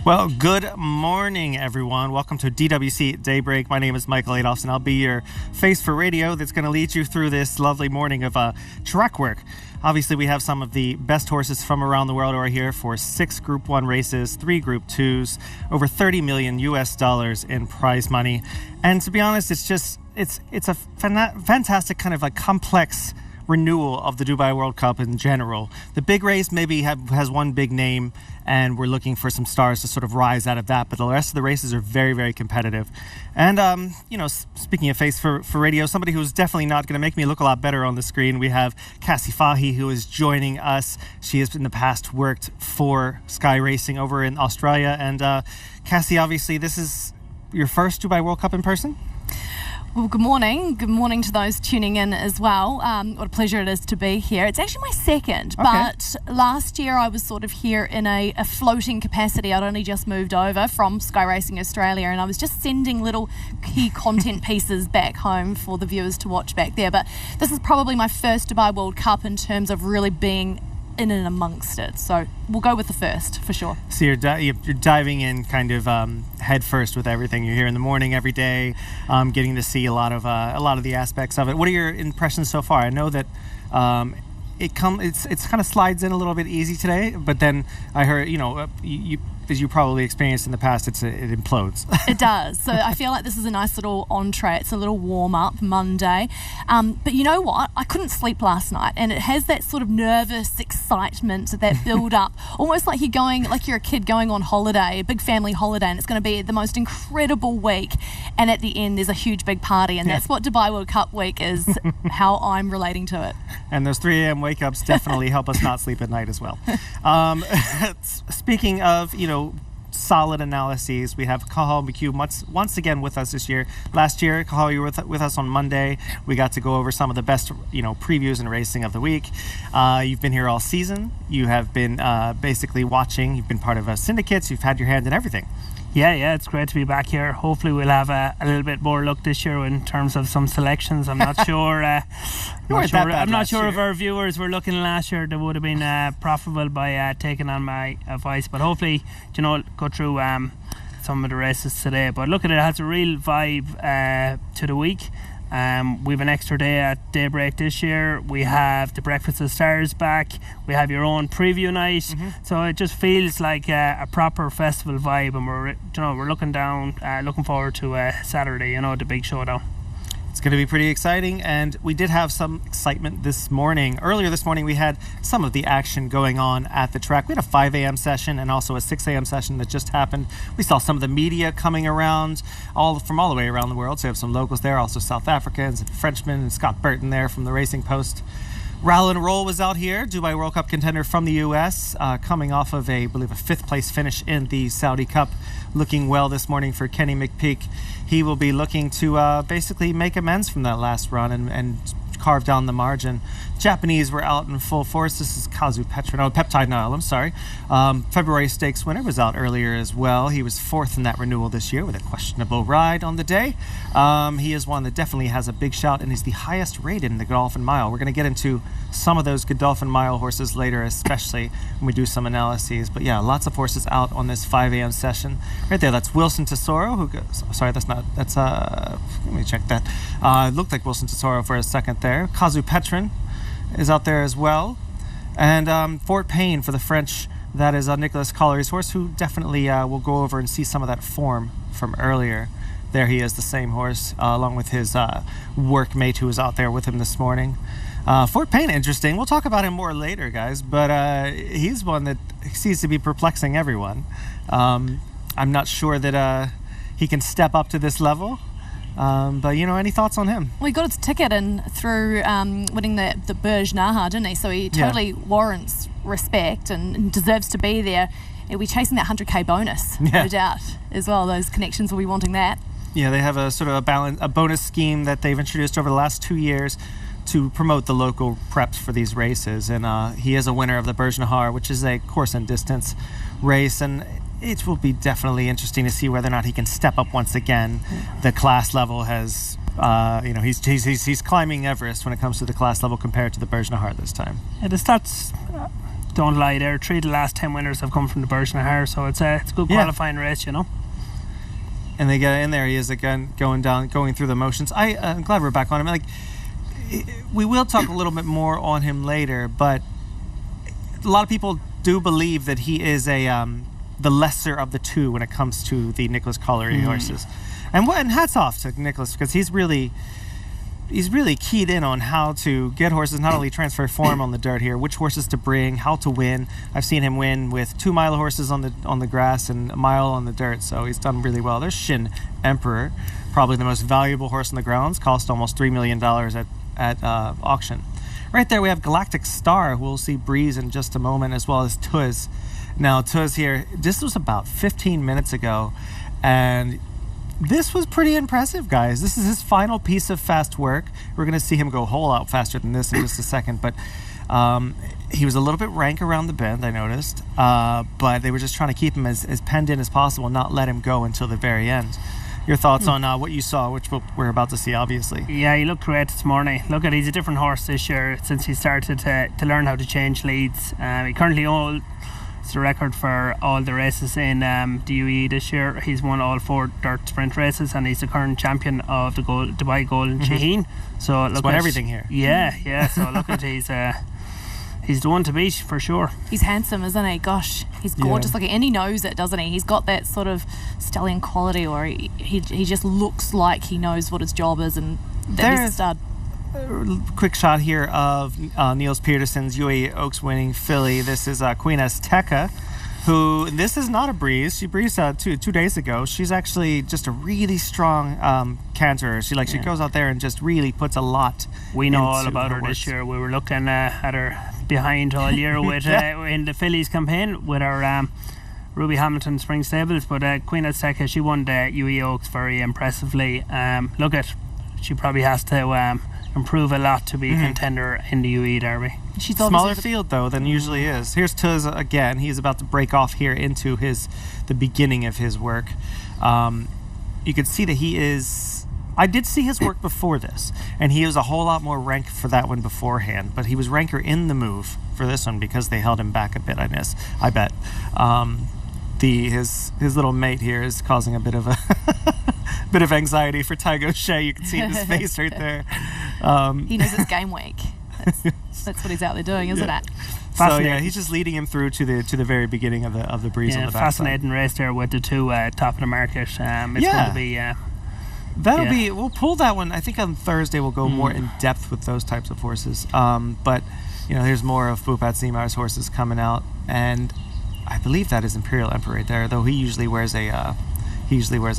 Well, good morning, everyone. Welcome to DWC Daybreak. My name is Michael Adolphs, and I'll be your face for radio that's going to lead you through this lovely morning of track work. Obviously, we have some of the best horses from around the world who are here for 6 Group 1 races, 3 Group 2s, over $30 million in prize money. And to be honest, it's a fantastic kind of like complex renewal of the Dubai World Cup in general. The big race maybe has one big name, and we're looking for some stars to sort of rise out of that, but the rest of the races are very, very competitive. And speaking of face for radio, somebody who's definitely not going to make me look a lot better on the screen, we have Cassie Fahy, who is joining us. She has in the past worked for Sky Racing over in Australia. And Cassie, obviously this is your first Dubai World Cup in person? Well, good morning. Good morning to those tuning in as well. What a pleasure it is to be here. It's actually my second, but last year I was sort of here in a floating capacity. I'd only just moved over from Sky Racing Australia, and I was just sending little key content pieces back home for the viewers to watch back there. But this is probably my first Dubai World Cup in terms of really being in and amongst it, so we'll go with the first for sure. So you're diving in kind of head first with everything. You're here in the morning every day, getting to see a lot of the aspects of it. What are your impressions so far? I know that it's kind of slides in a little bit easy today, but then I heard you as you probably experienced in the past, it implodes. It does. So I feel like this is a nice little entree. It's a little warm-up Monday. But you know what? I couldn't sleep last night, and it has that sort of nervous excitement, that build-up, almost like you're a kid going on holiday, a big family holiday, and it's going to be the most incredible week, and at the end there's a huge big party, and that's what Dubai World Cup week is, how I'm relating to it. And those 3 a.m. wake-ups definitely help us not sleep at night as well. Speaking of, solid analyses, we have Kahayla McHugh once again with us this year. Last year, Kahayla, you were with us on Monday. We got to go over some of the best, previews and racing of the week. You've been here all season. You have been basically watching. You've been part of syndicates. You've had your hand in everything. Yeah, it's great to be back here. Hopefully we'll have a little bit more luck this year in terms of some selections. I'm not sure. I'm not sure if our viewers were looking last year, they would have been profitable by taking on my advice. But hopefully, go through some of the races today. But look at it has a real vibe to the week. We have an extra day at Daybreak this year. We have the Breakfast of Stars back. We have your own preview night. Mm-hmm. So it just feels like a proper festival vibe, and we're looking forward to Saturday. The big showdown. It's going to be pretty exciting, and we did have some excitement this morning. Earlier this morning, we had some of the action going on at the track. We had a 5 a.m. session and also a 6 a.m. session that just happened. We saw some of the media coming around from all the way around the world. So we have some locals there, also South Africans and Frenchmen, and Scott Burton there from the Racing Post. Raul and Roll was out here, Dubai World Cup contender from the U.S., coming off of I believe a 5th place finish in the Saudi Cup. Looking well this morning for Kenny McPeak. He will be looking to basically make amends from that last run and carve down the margin. Japanese were out in full force. This is Peptide Nile, I'm sorry. February Stakes winner was out earlier as well. He was 4th in that renewal this year with a questionable ride on the day. He is one that definitely has a big shout, and is the highest rated in the Godolphin Mile. We're going to get into some of those Godolphin Mile horses later, especially when we do some analyses. But yeah, lots of horses out on this 5 a.m. session. Right there, that's Wilson Tesoro. Let me check that. It looked like Wilson Tesoro for a second there. Kazu Petrin is out there as well. And Fort Payne for the French. That is Nicolas Collery's horse, who definitely will go over and see some of that form from earlier. There he is, the same horse, along with his workmate who was out there with him this morning. Fort Payne, interesting. We'll talk about him more later, guys, but he's one that seems to be perplexing everyone. I'm not sure that he can step up to this level. But any thoughts on him? Well, he got his ticket in through winning the Burj Naha, didn't he? So he totally warrants respect and deserves to be there. He'll be chasing that 100k bonus, no doubt, as well. Those connections will be wanting that. Yeah, they have a sort of a bonus scheme that they've introduced over the last 2 years to promote the local preps for these races. And he is a winner of the Burj Nahar, which is a course and distance race. And it will be definitely interesting to see whether or not he can step up once again. The class level has, he's climbing Everest when it comes to the class level compared to the Burj Nahar this time. Yeah, the don't lie there. 3 of the last 10 winners have come from the Bergson Hare, so it's a good qualifying race, you know. And they get in there. He is again going through the motions. I'm glad we're back on him. Like, we will talk a little bit more on him later, but a lot of people do believe that he is the lesser of the two when it comes to the Nicholas Colliery horses. And hats off to Nicholas, because he's really keyed in on how to get horses, not only transfer form on the dirt here, which horses to bring, how to win. I've seen him win with 2 mile horses on the grass and a mile on the dirt, so he's done really well. There's Shin Emperor, probably the most valuable horse on the grounds, cost almost $3 million at auction. Right there we have Galactic Star, who we'll see breeze in just a moment, as well as Tuz. Now Tuz here, this was about 15 minutes ago, and this was pretty impressive, guys. This is his final piece of fast work. We're going to see him go whole out faster than this in just a second, but he was a little bit rank around the bend, I noticed, but they were just trying to keep him as penned in as possible, not let him go until the very end. Your thoughts on what you saw, which we're about to see, obviously? Yeah, he looked great this morning. Look at, he's a different horse this year since he started to learn how to change leads. He currently holds the record for all the races in the UAE this year. He's won all 4 dirt sprint races, and he's the current champion of the Dubai Golden Shaheen. So look, won everything here. Yeah. So look at he's the one to beat for sure. He's handsome, isn't he? Gosh, he's gorgeous looking, and he knows it, doesn't he? He's got that sort of stallion quality, or he just looks like he knows what his job is, and that he's a stud. Quick shot here of Niels Peterson's UAE Oaks winning filly. This is Queen Azteca, who, this is not a breeze. She breezed 2 days ago. She's actually just a really strong canter. She goes out there and just really puts a lot. We know all about her this year. We were looking at her behind all year with in the fillies campaign with our Ruby Hamilton Spring Stables, but Queen Azteca, she won the UAE Oaks very impressively. She probably has to improve a lot to be a contender in the UAE Derby. She's smaller field though than usually is. Here's Tuz again. He's about to break off here into the beginning of his work. You could see that he is. I did see his work before this, and he was a whole lot more rank for that one beforehand. But he was ranker in the move for this one because they held him back a bit. I bet. His little mate here is causing a bit of a bit of anxiety for Tygo Shea. You can see in his face right there. He knows it's game week. That's what he's out there doing, isn't it? So yeah, he's just leading him through to the very beginning of the breeze on the backside. Fascinating race there with the 2 top of the market. It's going to be. That'll be. We'll pull that one. I think on Thursday we'll go more in depth with those types of horses. But there's more of Bhupat Seemar's horses coming out, and I believe that is Imperial Emperor right there. Though he usually wears a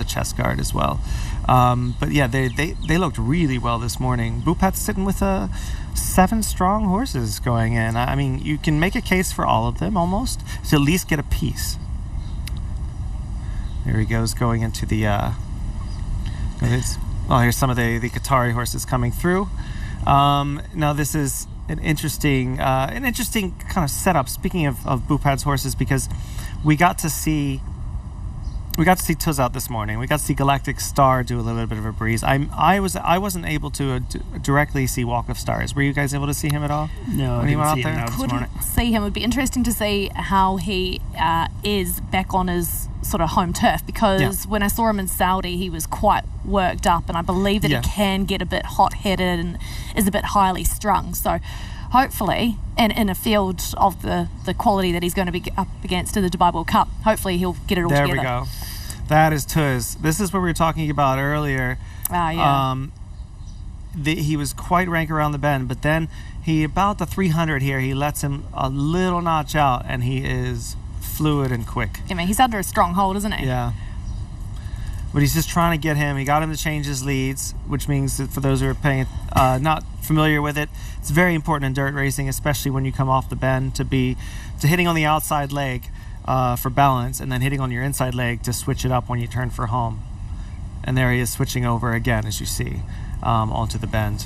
chest guard as well. But yeah, they looked really well this morning. Bhupat's sitting with 7 strong horses going in. I mean, you can make a case for all of them almost to at least get a piece. There he goes, going into the. Here's some of the Qatari horses coming through. Now this is an interesting kind of setup. Speaking of Bhupat's horses, because we got to see Tuz out this morning. We got to see Galactic Star do a little bit of a breeze. I wasn't able to directly see Walk of Stars. Were you guys able to see him at all? No, when I didn't see him him Couldn't see him. It would be interesting to see how he is back on his sort of home turf, because when I saw him in Saudi, he was quite worked up, and I believe that he can get a bit hot-headed and is a bit highly strung. So hopefully, and in a field of the quality that he's going to be up against in the Dubai World Cup, hopefully he'll get it all together. There we go. That is Tuz. This is what we were talking about earlier. He was quite rank around the bend, but then about the 300 here, he lets him a little notch out, and he is fluid and quick. I mean, he's under a strong hold, isn't he? Yeah. But he's just trying to get him. He got him to change his leads, which means that for those who are not familiar with it, it's very important in dirt racing, especially when you come off the bend, to hitting on the outside leg for balance, and then hitting on your inside leg to switch it up when you turn for home. And there he is switching over again, as you see, onto the bend.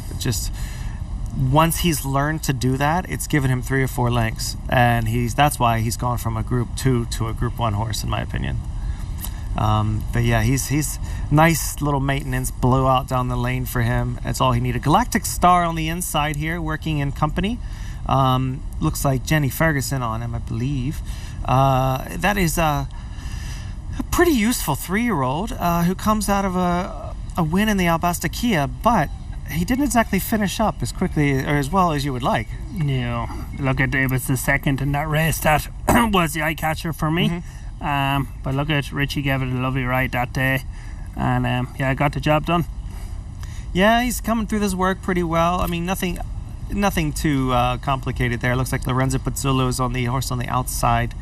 Once he's learned to do that, it's given him 3 or 4 lengths, and that's why he's gone from a Group 2 to a Group 1 horse, in my opinion. But yeah, he's nice little maintenance, blowout down the lane for him. That's all he needed. Galactic Star on the inside here, working in company Looks like Jenny Ferguson on him, I believe. That is a pretty useful 3-year-old who comes out of a win in the Albastakia, but he didn't exactly finish up as quickly or as well as you would like. No, look, it was the second in that race that was the eye catcher for me. But look at Richie gave it a lovely ride that day, and I got the job done. Yeah, he's coming through this work pretty well. I mean, nothing too complicated there. It looks like Lorenzo Pizzullo is on the horse on the outside,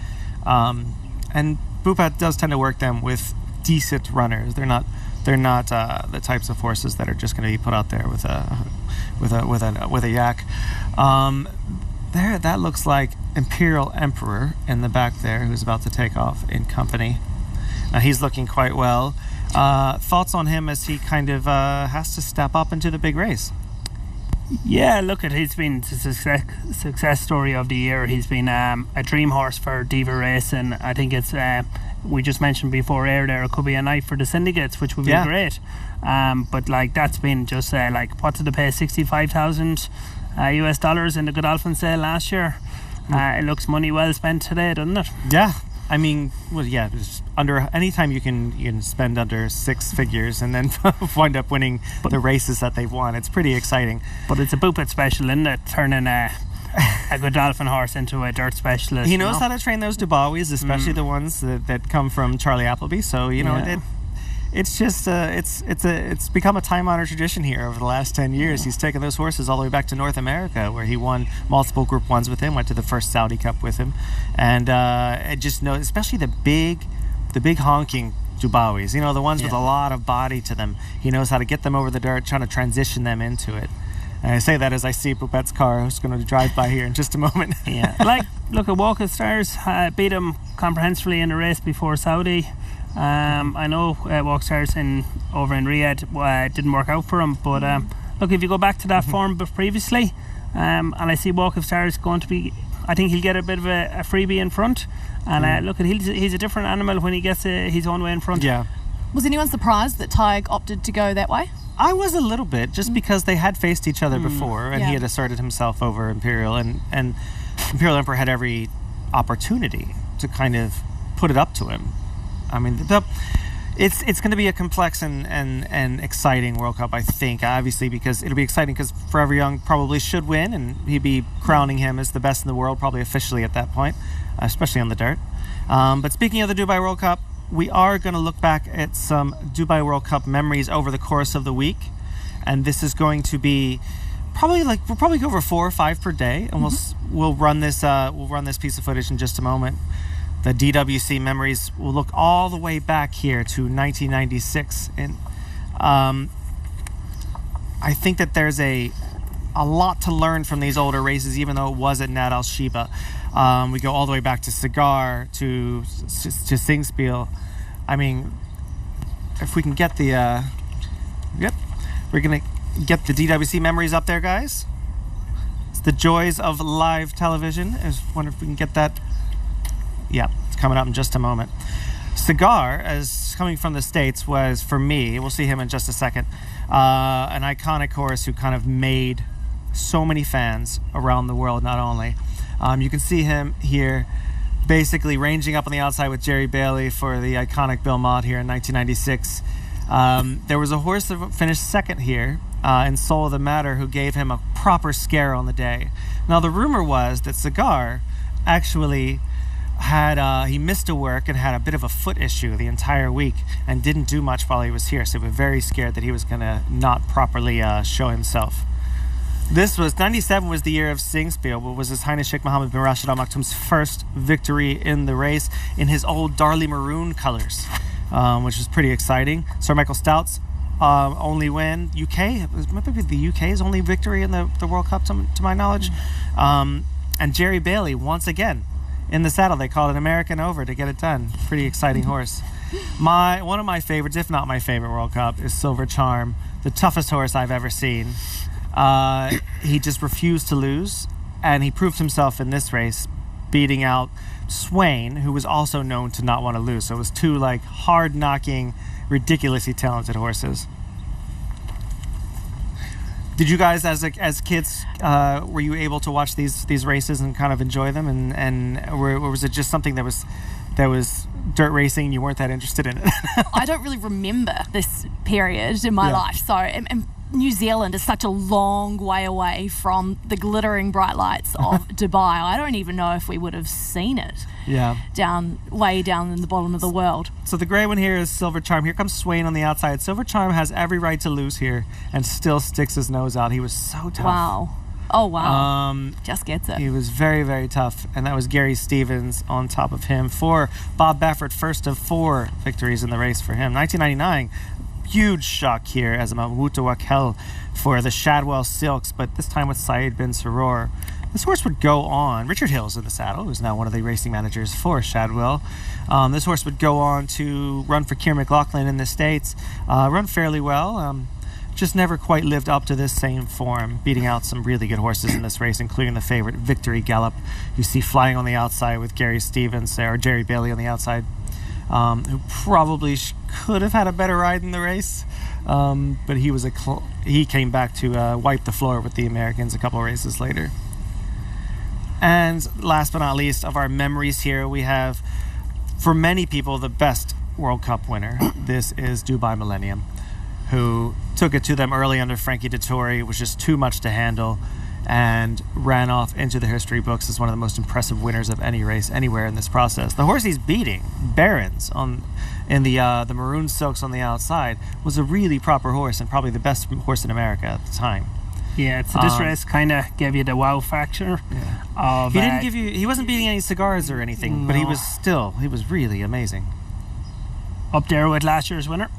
and Bupat does tend to work them with decent runners. They're not the types of horses that are just going to be put out there with a yak. There, that looks like Imperial Emperor in the back there, who's about to take off in company. He's looking quite well. Thoughts on him as he kind of has to step up into the big race? Yeah, look, he's been the success story of the year. He's been a dream horse for Diva Racing. I think it's we just mentioned before air there, it could be a night for the syndicates, which would be great. But like, that's been just like, what did they pay, $65,000 US dollars in the Godolphin sale last year? It looks money well spent today, doesn't it? Yeah, I mean, well, yeah, just under anytime you can spend under 6 figures and then wind up winning the races that they've won. It's pretty exciting. But it's a Bupat special, isn't it? Turning a Godolphin horse into a dirt specialist. He knows how to train those Dubawis, especially the ones that come from Charlie Appleby. So it's just it's become a time-honored tradition here over the last 10 years. He's taken those horses all the way back to North America, where he won multiple Group 1s with him, went to the first Saudi Cup with him, and just know, especially the big honking Dubawis, the ones with a lot of body to them. He knows how to get them over the dirt, trying to transition them into it. And I say that as I see Pupet's car, who's going to drive by here in just a moment. Look at Walk of Stars, beat him comprehensively in the race before Saudi. I know Walk Stars over in Riyadh didn't work out for him, but look, if you go back to that form previously, and I see Walk of Stars going to be, I think he'll get a bit of a freebie in front, and look, he's a different animal when he gets his own way in front. Yeah. Was anyone surprised that Tig opted to go that way? I was a little bit, just because they had faced each other before, and he had asserted himself over Imperial, and Imperial Emperor had every opportunity to kind of put it up to him. I mean, it's going to be a complex and exciting World Cup, I think, obviously, because it'll be exciting because Forever Young probably should win, and he'd be crowning him as the best in the world, probably officially at that point, especially on the dirt. But speaking of the Dubai World Cup, we are going to look back at some Dubai World Cup memories over the course of the week, and this is going to be we'll probably go over 4 or 5 per day, and we'll run this piece of footage in just a moment. The DWC memories will look all the way back here to 1996, and I think that there's a lot to learn from these older races, even though it was at Nad Al Sheba. We go all the way back to Cigar, to Singspiel. I mean, if we can get the we're gonna get the DWC memories up there, guys. It's the joys of live television. I just wonder if we can get that. Yeah, it's coming up in just a moment. Cigar, as coming from the States, was, for me, we'll see him in just a second, an iconic horse who kind of made so many fans around the world, not only. You can see him here basically ranging up on the outside with Jerry Bailey for the iconic Bill Mott here in 1996. There was a horse that finished second here in Soul of the Matter who gave him a proper scare on the day. Now, the rumor was that Cigar actually had he missed a work and had a bit of a foot issue the entire week and didn't do much while he was here, so we were very scared that he was going to not properly show himself. This was 97 was the year of Singspiel, but was His Highness Sheikh Mohammed bin Rashid Al Maktoum's first victory in the race in his old Darley Maroon colors, which was pretty exciting. Sir Michael Stout's only win, UK, it might be the UK's only victory in the World Cup to my knowledge. And Jerry Bailey, once again, in the saddle. They called it American over to get it done. Pretty exciting horse. One of my favorites, if not my favorite World Cup, is Silver Charm, the toughest horse I've ever seen. He just refused to lose, and he proved himself in this race, beating out Swain, who was also known to not want to lose. So it was 2 hard-knocking, ridiculously talented horses. Did you guys, as kids, were you able to watch these races and kind of enjoy them, or was it just something that was dirt racing and you weren't that interested in it? I don't really remember this period in my life, so and New Zealand is such a long way away from the glittering bright lights of Dubai. I don't even know if we would have seen it. Way down in the bottom of the world. So the gray one here is Silver Charm. Here comes Swain on the outside. Silver Charm has every right to lose here and still sticks his nose out. He was so tough. Wow. Oh, wow. Just gets it. He was very, very tough. And that was Gary Stevens on top of him for Bob Baffert, first of 4 victories in the race for him. 1999, huge shock here as a Mawutawakel for the Shadwell Silks, but this time with Saeed bin Saror. This horse would go on. Richard Hill's in the saddle, who's now one of the racing managers for Shadwell. This horse would go on to run for Keir McLaughlin in the States, run fairly well, just never quite lived up to this same form, beating out some really good horses in this race, including the favorite Victory Gallop you see flying on the outside with Gary Stevens there, or Jerry Bailey on the outside, who probably could have had a better ride in the race. But he came back to wipe the floor with the Americans a couple of races later. And last but not least of our memories here, we have, for many people, the best World Cup winner. This is Dubai Millennium, who took it to them early under Frankie Dettori. It was just too much to handle and ran off into the history books as one of the most impressive winners of any race anywhere in this process. The horse he's beating, Barons, in the maroon silks on the outside, was a really proper horse and probably the best horse in America at the time. Yeah, so this race kind of gave you the wow factor. Of, he wasn't beating any cigars or anything, but he was really amazing. Up there with last year's winner.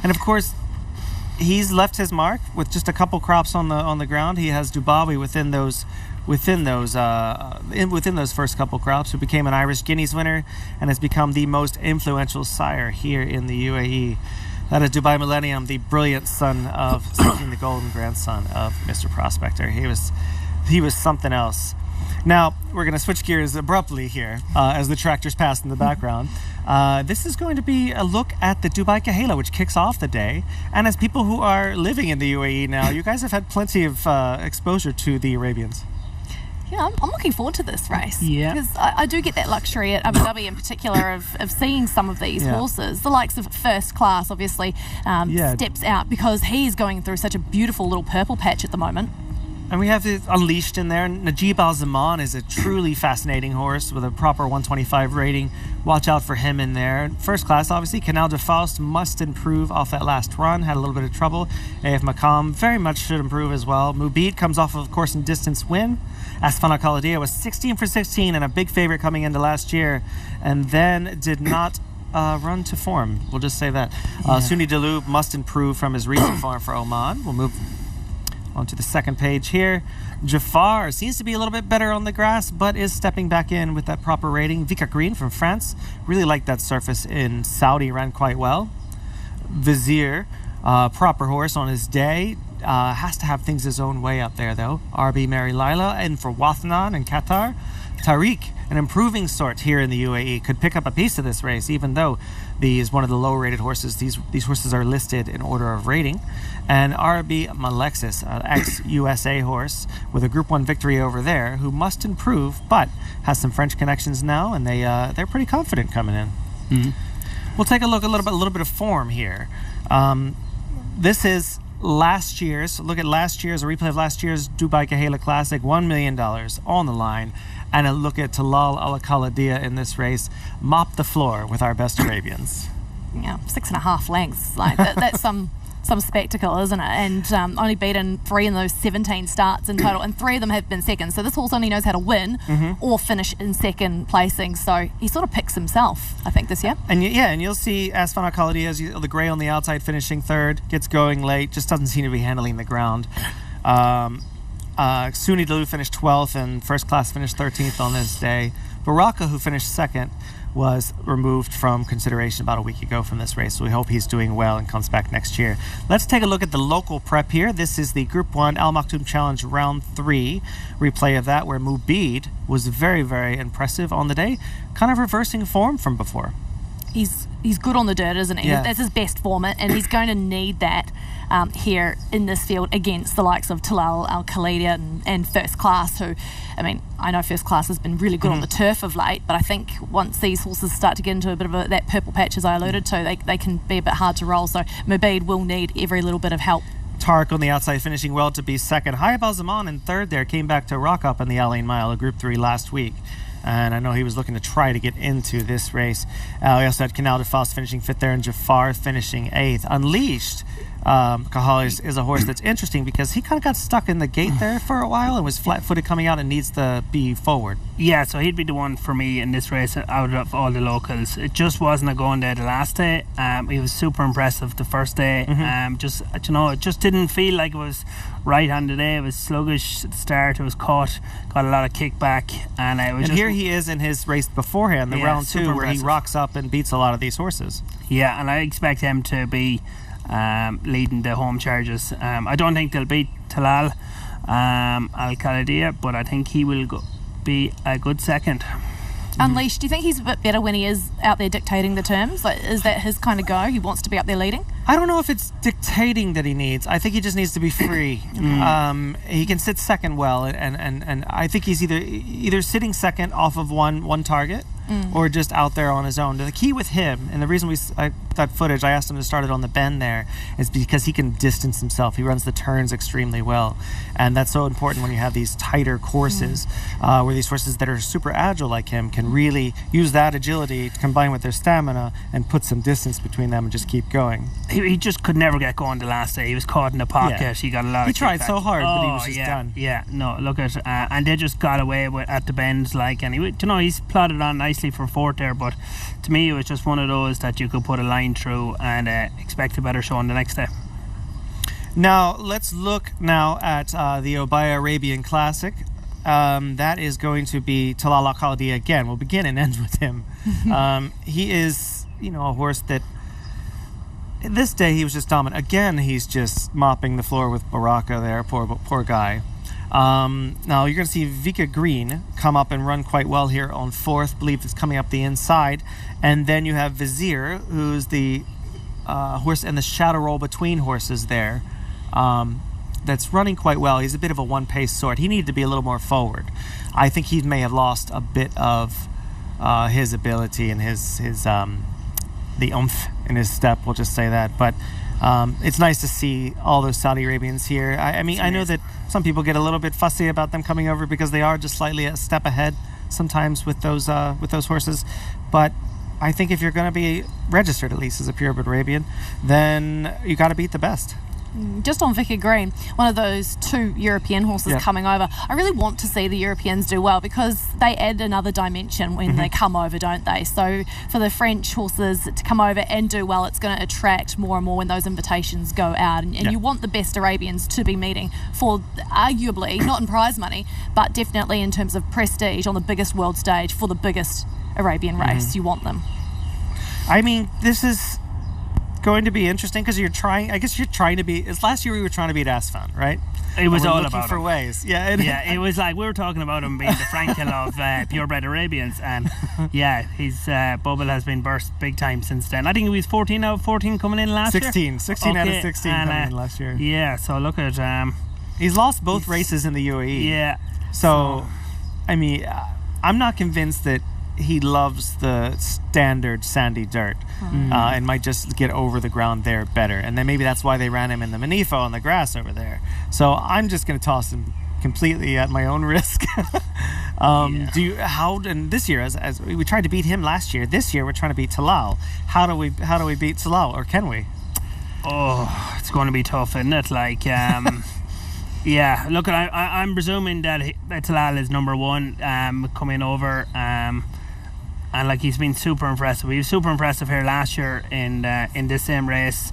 And of course, he's left his mark with just a couple crops on the ground. He has Dubawi within those first couple crops, who became an Irish Guineas winner and has become the most influential sire here in the UAE. That is Dubai Millennium, the brilliant son of the golden grandson of Mr. Prospector. He was something else. Now we're going to switch gears abruptly here as the tractors pass in the background. This is going to be a look at the Dubai Kahayla, which kicks off the day. And as people who are living in the UAE now, you guys have had plenty of exposure to the Arabians. Yeah, I'm looking forward to this race. Yeah. Because I do get that luxury at Abu Dhabi in particular of seeing some of these horses. The likes of First Class obviously steps out because he's going through such a beautiful little purple patch at the moment. And we have the Unleashed in there. Najib Al-Zaman is a truly fascinating horse with a proper 125 rating. Watch out for him in there. First Class, obviously. Canal de Faust must improve off that last run. Had a little bit of trouble. AF Makam very much should improve as well. Mubid comes off of course and distance win. Asfana Khalidia was 16 for 16 and a big favorite coming into last year, and then did not run to form. We'll just say that. Sunni Daloob must improve from his recent form for Oman. We'll move onto the second page here. Jafar seems to be a little bit better on the grass, but is stepping back in with that proper rating. Vika Green from France, really liked that surface in Saudi, ran quite well. Vizier, proper horse on his day, has to have things his own way up there though. RB Mary Lila, and for Wathnan in Qatar. Tariq, an improving sort here in the UAE, could pick up a piece of this race, even though he is one of the low-rated horses. These horses are listed in order of rating. And RB Malexis, an ex-USA horse with a Group 1 victory over there, who must improve, but has some French connections now, and they're pretty confident coming in. Mm-hmm. We'll take a little bit of form here. This is last year's. Look at a replay of last year's Dubai Kahayla Classic, $1 million on the line. And a look at Talal Al Khaladia in this race, mop the floor with our best Arabians. Yeah, 6.5 lengths. Like that's some spectacle, isn't it? And only beaten 3 in those 17 starts in total, and 3 of them have been second. So this horse only knows how to win or finish in second placing. So he sort of picks himself, I think, this year. And and you'll see Asfana Khaladia, as the grey on the outside, finishing third, gets going late, just doesn't seem to be handling the ground. Sunni Daloob finished 12th, and First Class finished 13th on this day. Baraka, who finished second, was removed from consideration about a week ago from this race, so we hope he's doing well and comes back next year. Let's take a look at the local prep here. This is the Group 1 Al Maktoum Challenge Round 3 replay of that, where Mubid was very, very impressive on the day, kind of reversing form from before. he's good on the dirt, isn't he? Yeah. That's his best form, and he's going to need that here in this field against the likes of Talal Al-Khalida and First Class, who, I mean, I know First Class has been really good on the turf of late, but I think once these horses start to get into a bit of that purple patch, as I alluded to, they can be a bit hard to roll, so Mabid will need every little bit of help. Tark on the outside finishing well to be second. Hayab Al-Zaman in third there, came back to rock up in the Al Ain Mile, a Group 3 last week. And I know he was looking to try to get into this race. We also had Canal de Fos finishing fifth there and Jafar finishing eighth. Unleashed, Kahayla is a horse that's interesting because he kind of got stuck in the gate there for a while and was flat-footed coming out and needs to be forward. Yeah, so he'd be the one for me in this race out of all the locals. It just wasn't a going day the last day. He was super impressive the first day. It just didn't feel like it was right on the day. It was sluggish at the start. It was caught, got a lot of kickback, and it was. And here he is in his race beforehand, the round 2, where he rocks up and beats a lot of these horses. Yeah, and I expect him to be leading the home charges. I don't think they'll beat Talal Al-Khalida, but I think he will be a good second. Unleashed, do you think he's a bit better when he is out there dictating the terms? Like, is that his kind of go? He wants to be out there leading? I don't know if it's dictating that he needs. I think he just needs to be free. He can sit second well, and I think he's either sitting second off of one target or just out there on his own. The key with him, and the reason that footage, I asked him to start it on the bend there, is because he can distance himself. He runs the turns extremely well, and that's so important when you have these tighter courses where these horses that are super agile like him can really use that agility to combine with their stamina and put some distance between them and just keep going. He just could never get going the last day. He was caught in the pocket. Yeah. He got a lot. He tried so hard, but he was just done. Yeah, no, look at and they just got away at the bends, like, and he's plodded on nicely for fourth there. But to me, it was just one of those that you could put a line through and expect a better showing the next day. Now let's look now at the Obaya Arabian Classic. That is going to be Talal Al-Khalida again. We'll begin and end with him. He is, a horse that this day he was just dominant. Again, he's just mopping the floor with Baraka there. Poor guy. Now you're going to see Vika Green come up and run quite well here on fourth. Believe it's coming up the inside. And then you have Vizier, who's the horse in the shadow roll between horses there. That's running quite well. He's a bit of a one-pace sort. He needed to be a little more forward. I think he may have lost a bit of his ability and his the oomph in his step. We'll just say that. But it's nice to see all those Saudi Arabians here. I mean, I know that some people get a little bit fussy about them coming over because they are just slightly a step ahead sometimes with those horses. But I think if you're going to be registered at least as a purebred Arabian, then you got to beat the best. Just on Vicar Green, one of those 2 European horses coming over, I really want to see the Europeans do well because they add another dimension when they come over, don't they? So for the French horses to come over and do well, it's going to attract more and more when those invitations go out. And you want the best Arabians to be meeting for arguably, not in prize money, but definitely in terms of prestige on the biggest world stage for the biggest Arabian race. You want them. I mean, this is going to be interesting because you're trying to be. It's last year we were trying to beat Asfan, right? It was all looking about for him. ways. It was like we were talking about him being the Frankel of purebred Arabians, and his bubble has been burst big time since then. I think he was 14 out of 14 coming in last year. 16 out of 16 coming in last year. Yeah, so look at he's lost both races in the UAE. Yeah. So I mean, I'm not convinced that he loves the standard sandy dirt and might just get over the ground there better. And then maybe that's why they ran him in the Manifo on the grass over there. So I'm just going to toss him completely at my own risk. And this year, as we tried to beat him last year, this year we're trying to beat Talal. How do we beat Talal, or can we? Oh, it's going to be tough, isn't it? Like, yeah, look, I'm presuming that Talal is number 1 coming over. And like, he's been super impressive. He was super impressive here last year in this same race.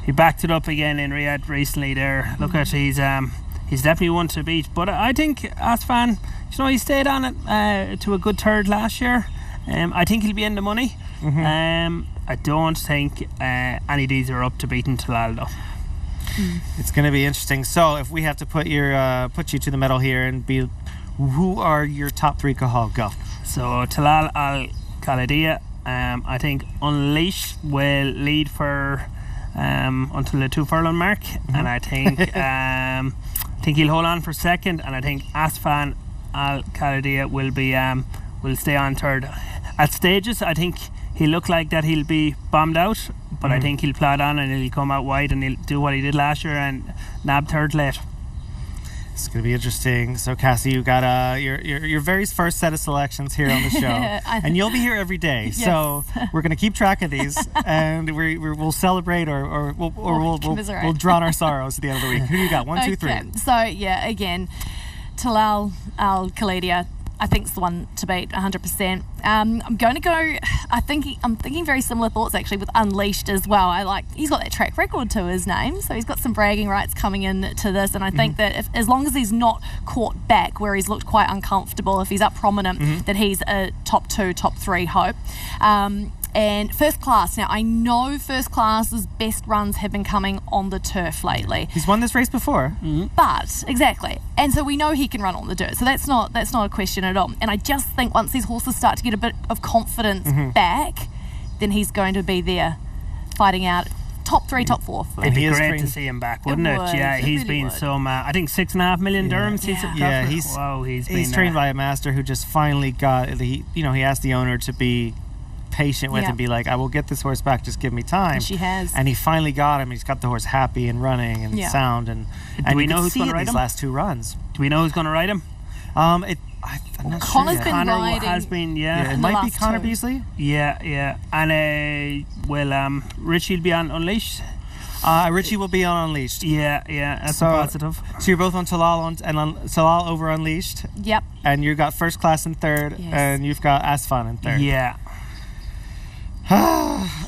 He backed it up again in Riyadh recently there. Look at, he's definitely one to beat. But I think Asfan, he stayed on it to a good third last year. I think he'll be in the money. I don't think any of these are up to beating Talal though. It's going to be interesting. So if we have to put you to the medal here and be, who are your top 3 Cahal? Go. So Talal Al-Khalida, I think Unleashed will lead for until the 2 furlong mark, and I think he'll hold on for second, and I think Asfan Al Khalidia will stay on third. At stages, I think he'll look like that he'll be bombed out, but I think he'll plod on and he'll come out wide and he'll do what he did last year and nab third late. It's going to be interesting. So, Cassie, you got your very first set of selections here on the show, and you'll be here every day. Yes. So we're going to keep track of these, and we'll celebrate or we'll drown our sorrows at the end of the week. Who do you got? 1, 2, 3. So yeah, again, Talal Al Khalidia, I think it's the one to beat 100%. I'm going to go. I'm thinking very similar thoughts actually with Unleashed as well. He's got that track record to his name, so he's got some bragging rights coming into this. And I think that as long as he's not caught back where he's looked quite uncomfortable, if he's up prominent, that he's a top 2, top 3 hope. And First Class. Now, I know First Class's best runs have been coming on the turf lately. He's won this race before. But, exactly. And so we know he can run on the dirt. So that's not a question at all. And I just think once these horses start to get a bit of confidence back, then he's going to be there fighting out top 3, top 4. It'd be great to see him back, wouldn't it? Yeah, he's been some. I think 6.5 million dirhams. He's trained by a master who just finally got. He asked the owner to be patient with and be like, I will get this horse back, just give me time. And she has. And he finally got him. He's got the horse happy and running and sound. And we know who's going to ride him? These last 2 runs. Do we know who's going to ride him? I'm not Connor's sure. been riding. Has been, it might be Connor 2. Beasley. Yeah. And Richie will be on Unleashed. Richie will be on Unleashed. Yeah, that's positive. So you're both on Talal Talal over Unleashed. Yep. And you got First Class in third, and you've got Asfan in third. Yeah.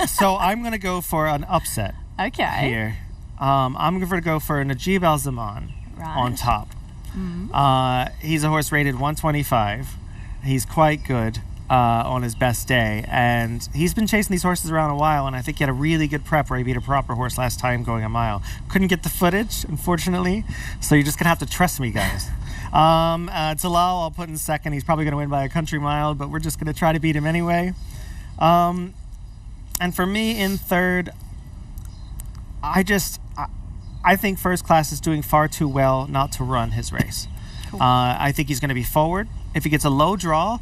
So I'm going to go for an upset. Okay. Here. I'm going to go for Najib Al Zaman on top. He's a horse rated 125. He's quite good on his best day, and he's been chasing these horses around a while, and I think he had a really good prep where he beat a proper horse last time going a mile. Couldn't get the footage, unfortunately, so you're just going to have to trust me, guys. Talal I'll put in second. He's probably going to win by a country mile, but we're just going to try to beat him anyway. And for me in third, I think First Class is doing far too well not to run his race. Cool. I think he's going to be forward. If he gets a low draw,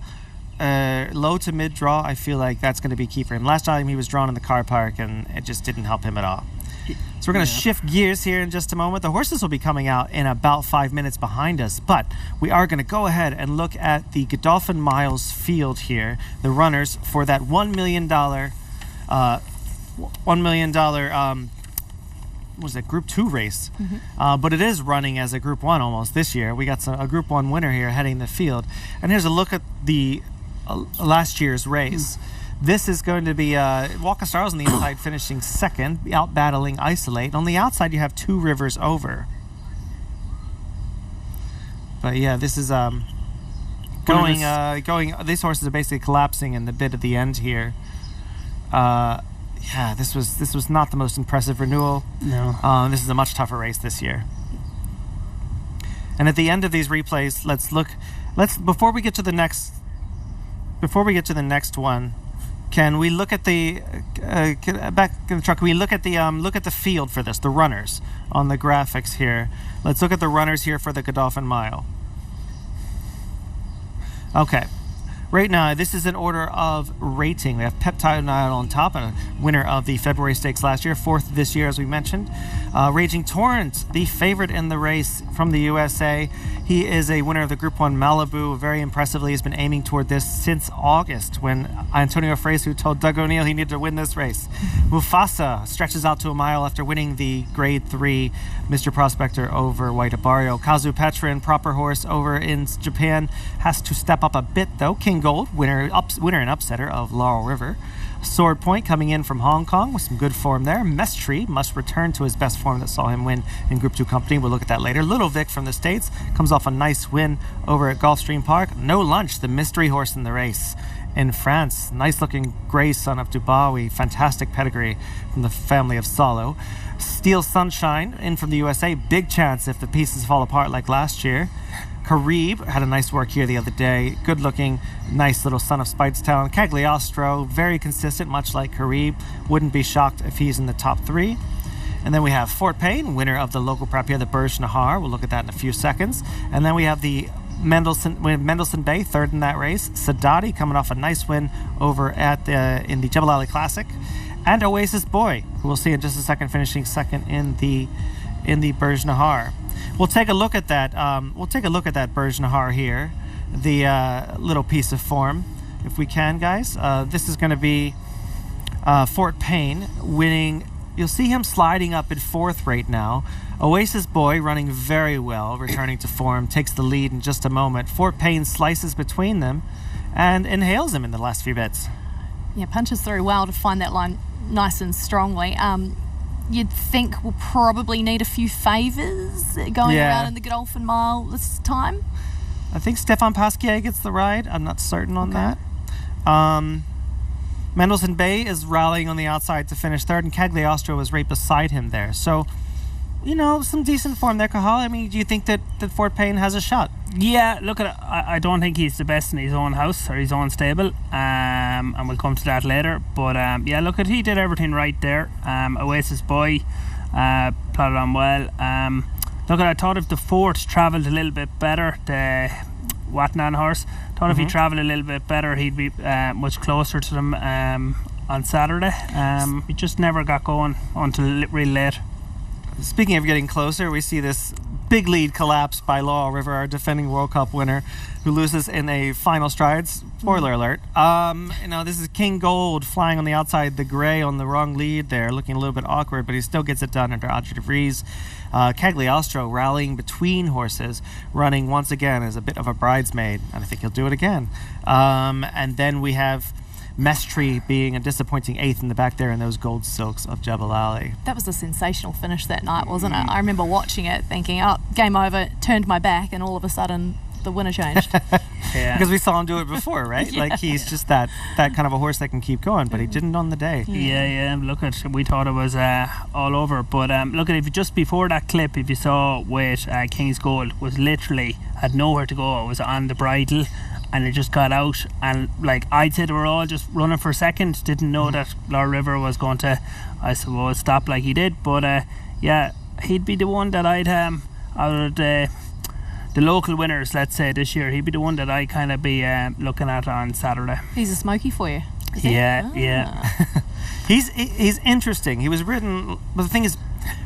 low to mid draw, I feel like that's going to be key for him. Last time he was drawn in the car park and it just didn't help him at all. So we're going to shift gears here in just a moment. The horses will be coming out in about 5 minutes behind us, but we are going to go ahead and look at the Godolphin Miles field here, the runners for that $1 million was it Group 2 race, but it is running as a Group 1 almost this year. We got a Group 1 winner here heading the field, and here's a look at the last year's race. This is going to be Walker Stars on the inside finishing second, out battling Isolate. On the outside you have 2 Rivers Over. But yeah, this is going. These horses are basically collapsing in the bit at the end here. Yeah, this was not the most impressive renewal. No. This is a much tougher race this year. And at the end of these replays, before we get to the next one, can we look at the back in the truck? Can we look at the field for this, the runners on the graphics here? Let's look at the runners here for the Godolphin Mile. Okay. Right now, this is an order of rating. We have Peptide Nile on top, and a winner of the February Stakes last year, 4th this year, as we mentioned. Raging Torrent, the favorite in the race from the USA. He is a winner of the Group 1 Malibu. Very impressively, has been aiming toward this since August, when Antonio Fresu told Doug O'Neill he needed to win this race. Mufasa stretches out to a mile after winning the Grade 3 Mr. Prospector over White Barrio. Kazu Petrin, proper horse over in Japan, has to step up a bit, though. King Gold, winner and upsetter of Laurel River. Sword Point coming in from Hong Kong with some good form there. Mestre must return to his best form that saw him win in Group 2 company. We'll look at that later. Little Vic from the States comes off a nice win over at Gulfstream Park. No Lunch, the mystery horse in the race in France. Nice looking grey son of Dubawi. Fantastic pedigree from the family of Salo. Steel Sunshine in from the USA. Big chance if the pieces fall apart like last year. Karib had a nice work here the other day. Good looking, nice little son of Speightstown. Cagliostro, very consistent, much like Karib. Wouldn't be shocked if he's in the top 3. And then we have Fort Payne, winner of the local prep here, the Burj Nahar. We'll look at that in a few seconds. And then we have the Mendelssohn Bay, third in that race. Sadati coming off a nice win over in the Jebel Ali Classic. And Oasis Boy, who we'll see in just a second, finishing second in the Burj Nahar. We'll take a look at that. Burj Nahar here, the little piece of form, if we can, guys. This is going to be Fort Payne winning. You'll see him sliding up in 4th right now. Oasis Boy running very well, returning to form, takes the lead in just a moment. Fort Payne slices between them and inhales him in the last few bits. Yeah, punches through well to find that line nice and strongly. You'd think we'll probably need a few favours going around in the Godolphin Mile this time. I think Stefan Pasquier gets the ride. I'm not certain on that. Mendelssohn Bay is rallying on the outside to finish 3rd, and Cagliostro is right beside him there. So, some decent form there, Kahayla. I mean, do you think that Fort Payne has a shot? Yeah, look at it. I don't think he's the best in his own house or his own stable, and we'll come to that later. But look at he did everything right there. Oasis Boy plotted on well. Look at I thought if the Fort travelled a little bit better, the Watnan horse. Thought if he travelled a little bit better, he'd be much closer to them on Saturday. He just never got going until really late. Speaking of getting closer, we see this big lead collapse by Laurel River, our defending World Cup winner, who loses in a final strides. Spoiler alert. This is King Gold flying on the outside, the grey on the wrong lead there, looking a little bit awkward, but he still gets it done under Audrey de Vries. Cagliostro rallying between horses, running once again as a bit of a bridesmaid, and I think he'll do it again. And then we have Mestre being a disappointing 8th in the back there in those gold silks of Jebel Ali. That was a sensational finish that night, wasn't it? I remember watching it thinking, game over, turned my back, and all of a sudden the winner changed. Yeah. Because we saw him do it before, right? Yeah. Like he's just that kind of a horse that can keep going, but he didn't on the day. Yeah. Look at, we thought it was all over, but look at, if you just before that clip, if you saw with King's Gold was literally had nowhere to go. It was on the bridle, and it just got out, and like I'd say they were all just running for second. Didn't know that Laurel River was going to, I suppose, stop like he did. But he'd be the one that I'd out of the local winners, let's say this year, he'd be the one that I kind of be looking at on Saturday. He's a smoky for you. Yeah. He's interesting. He was ridden, but the thing is,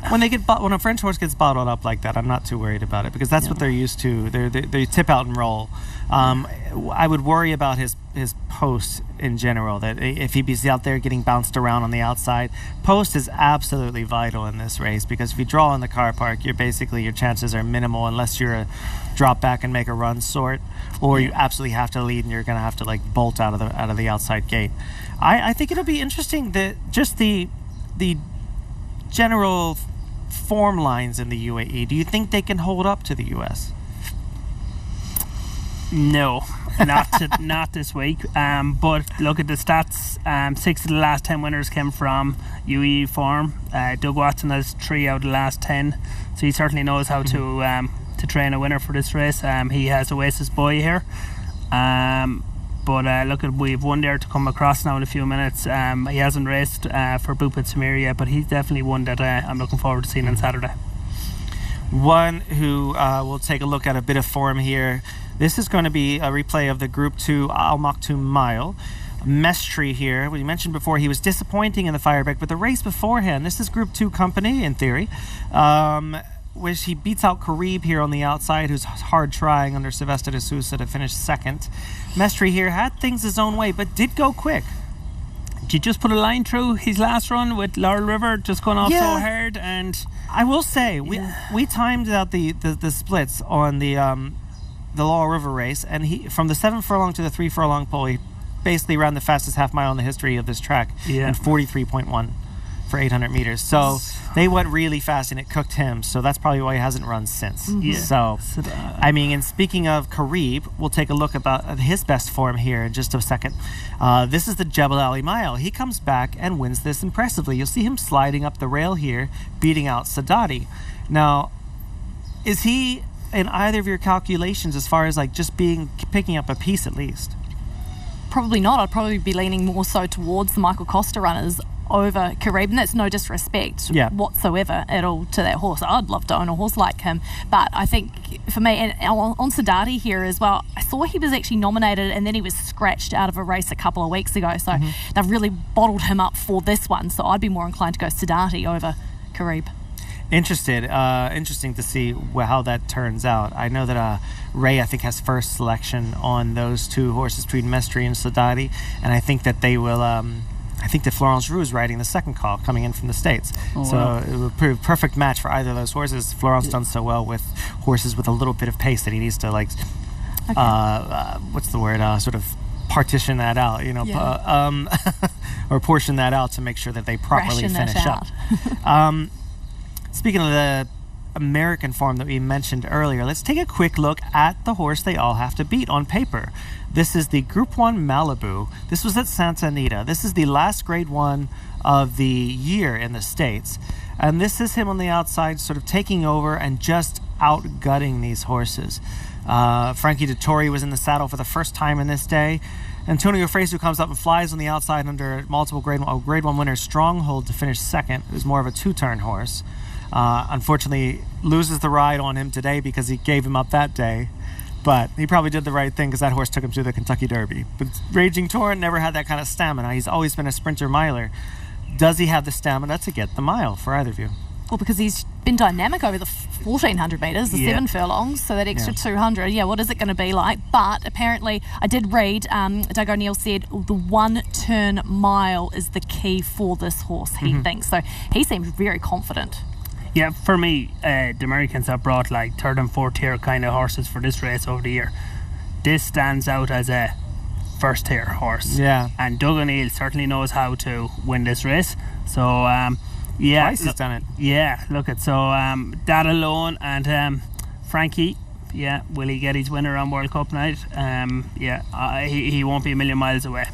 when a French horse gets bottled up like that, I'm not too worried about it, because that's what they're used to. They tip out and roll. I would worry about his post in general, that if he's out there getting bounced around on the outside. Post is absolutely vital in this race, because if you draw in the car park, your chances are minimal unless you're a drop back and make a run sort, or you absolutely have to lead and you're going to have to like bolt out of the outside gate. I think it'll be interesting that just the general form lines in the UAE. Do you think they can hold up to the US? No, not this week. But look at the stats. 6 of the last 10 winners came from UAE form. Doug Watson has 3 out of the last 10, so he certainly knows how to train a winner for this race. He has Oasis Boy here. But look at, we've one there to come across now in a few minutes. He hasn't raced for Bupit Samir yet, but he's definitely one that I'm looking forward to seeing on Saturday. One who we'll take a look at a bit of form here. This is going to be a replay of the Group 2 Al Maktoum Mile. Mestre here, we mentioned before, he was disappointing in the Firebreak, but the race beforehand, this is Group 2 company in theory, which he beats out Karib here on the outside, who's hard trying under Sylvester de Sousa to finish second. Mestre here had things his own way, but did go quick. Did you just put a line through his last run with Laurel River just going off so hard? And I will say, we timed out the splits on the Laurel River race, and he, from the 7 furlong to the 3 furlong pole, he basically ran the fastest half mile in the history of this track in 43.1 for 800 meters. So they went really fast, and it cooked him. So that's probably why he hasn't run since. So, I mean, and speaking of Karib, we'll take a look about his best form here in just a second. This is the Jebel Ali Mile. He comes back and wins this impressively. You'll see him sliding up the rail here, beating out Sadati. Now, is he in either of your calculations as far as like just picking up a piece at least? Probably not. I'd probably be leaning more so towards the Michael Costa runners over Kareeb, and that's no disrespect whatsoever at all to that horse. I'd love to own a horse like him, but I think for me, and on Sadati here as well, I saw he was actually nominated and then he was scratched out of a race a couple of weeks ago, so they've really bottled him up for this one, so I'd be more inclined to go Sadati over Kareeb. Interesting to see how that turns out. I know that Ray, I think, has first selection on those two horses between Mestre and Sadati, and I think that they will I think that Florence Roux is riding the second call coming in from the States. So it would be a perfect match for either of those horses. Florence done so well with horses with a little bit of pace that he needs to what's the word, sort of partition that out, or portion that out to make sure that they properly finish up. Speaking of the American form that we mentioned earlier, let's take a quick look at the horse they all have to beat on paper. This is the Group 1 Malibu. This was at Santa Anita. This is the last Grade 1 of the year in the States. And this is him on the outside sort of taking over and just outgutting these horses. Frankie Dettori was in the saddle for the first time in this day. Antonio Fresu comes up and flies on the outside under multiple Grade 1 winner Stronghold to finish second. It was more of a two-turn horse. Unfortunately, loses the ride on him today because he gave him up that day. But he probably did the right thing because that horse took him to the Kentucky Derby. But Raging Torrent never had that kind of stamina. He's always been a sprinter miler. Does he have the stamina to get the mile for either of you? Well, because he's been dynamic over the 1,400 metres, the 7 furlongs, so that extra 200. Yeah, what is it going to be like? But apparently, I did read, Doug O'Neill said the 1 turn mile is the key for this horse, he thinks. So he seems very confident. Yeah, for me, the Americans have brought like third and fourth tier kind of horses for this race over the year. This stands out as a first tier horse. Yeah. And Doug O'Neill certainly knows how to win this race. So, twice he's done it. Yeah, look at that alone. And Frankie, will he get his winner on World Cup night? He won't be a million miles away.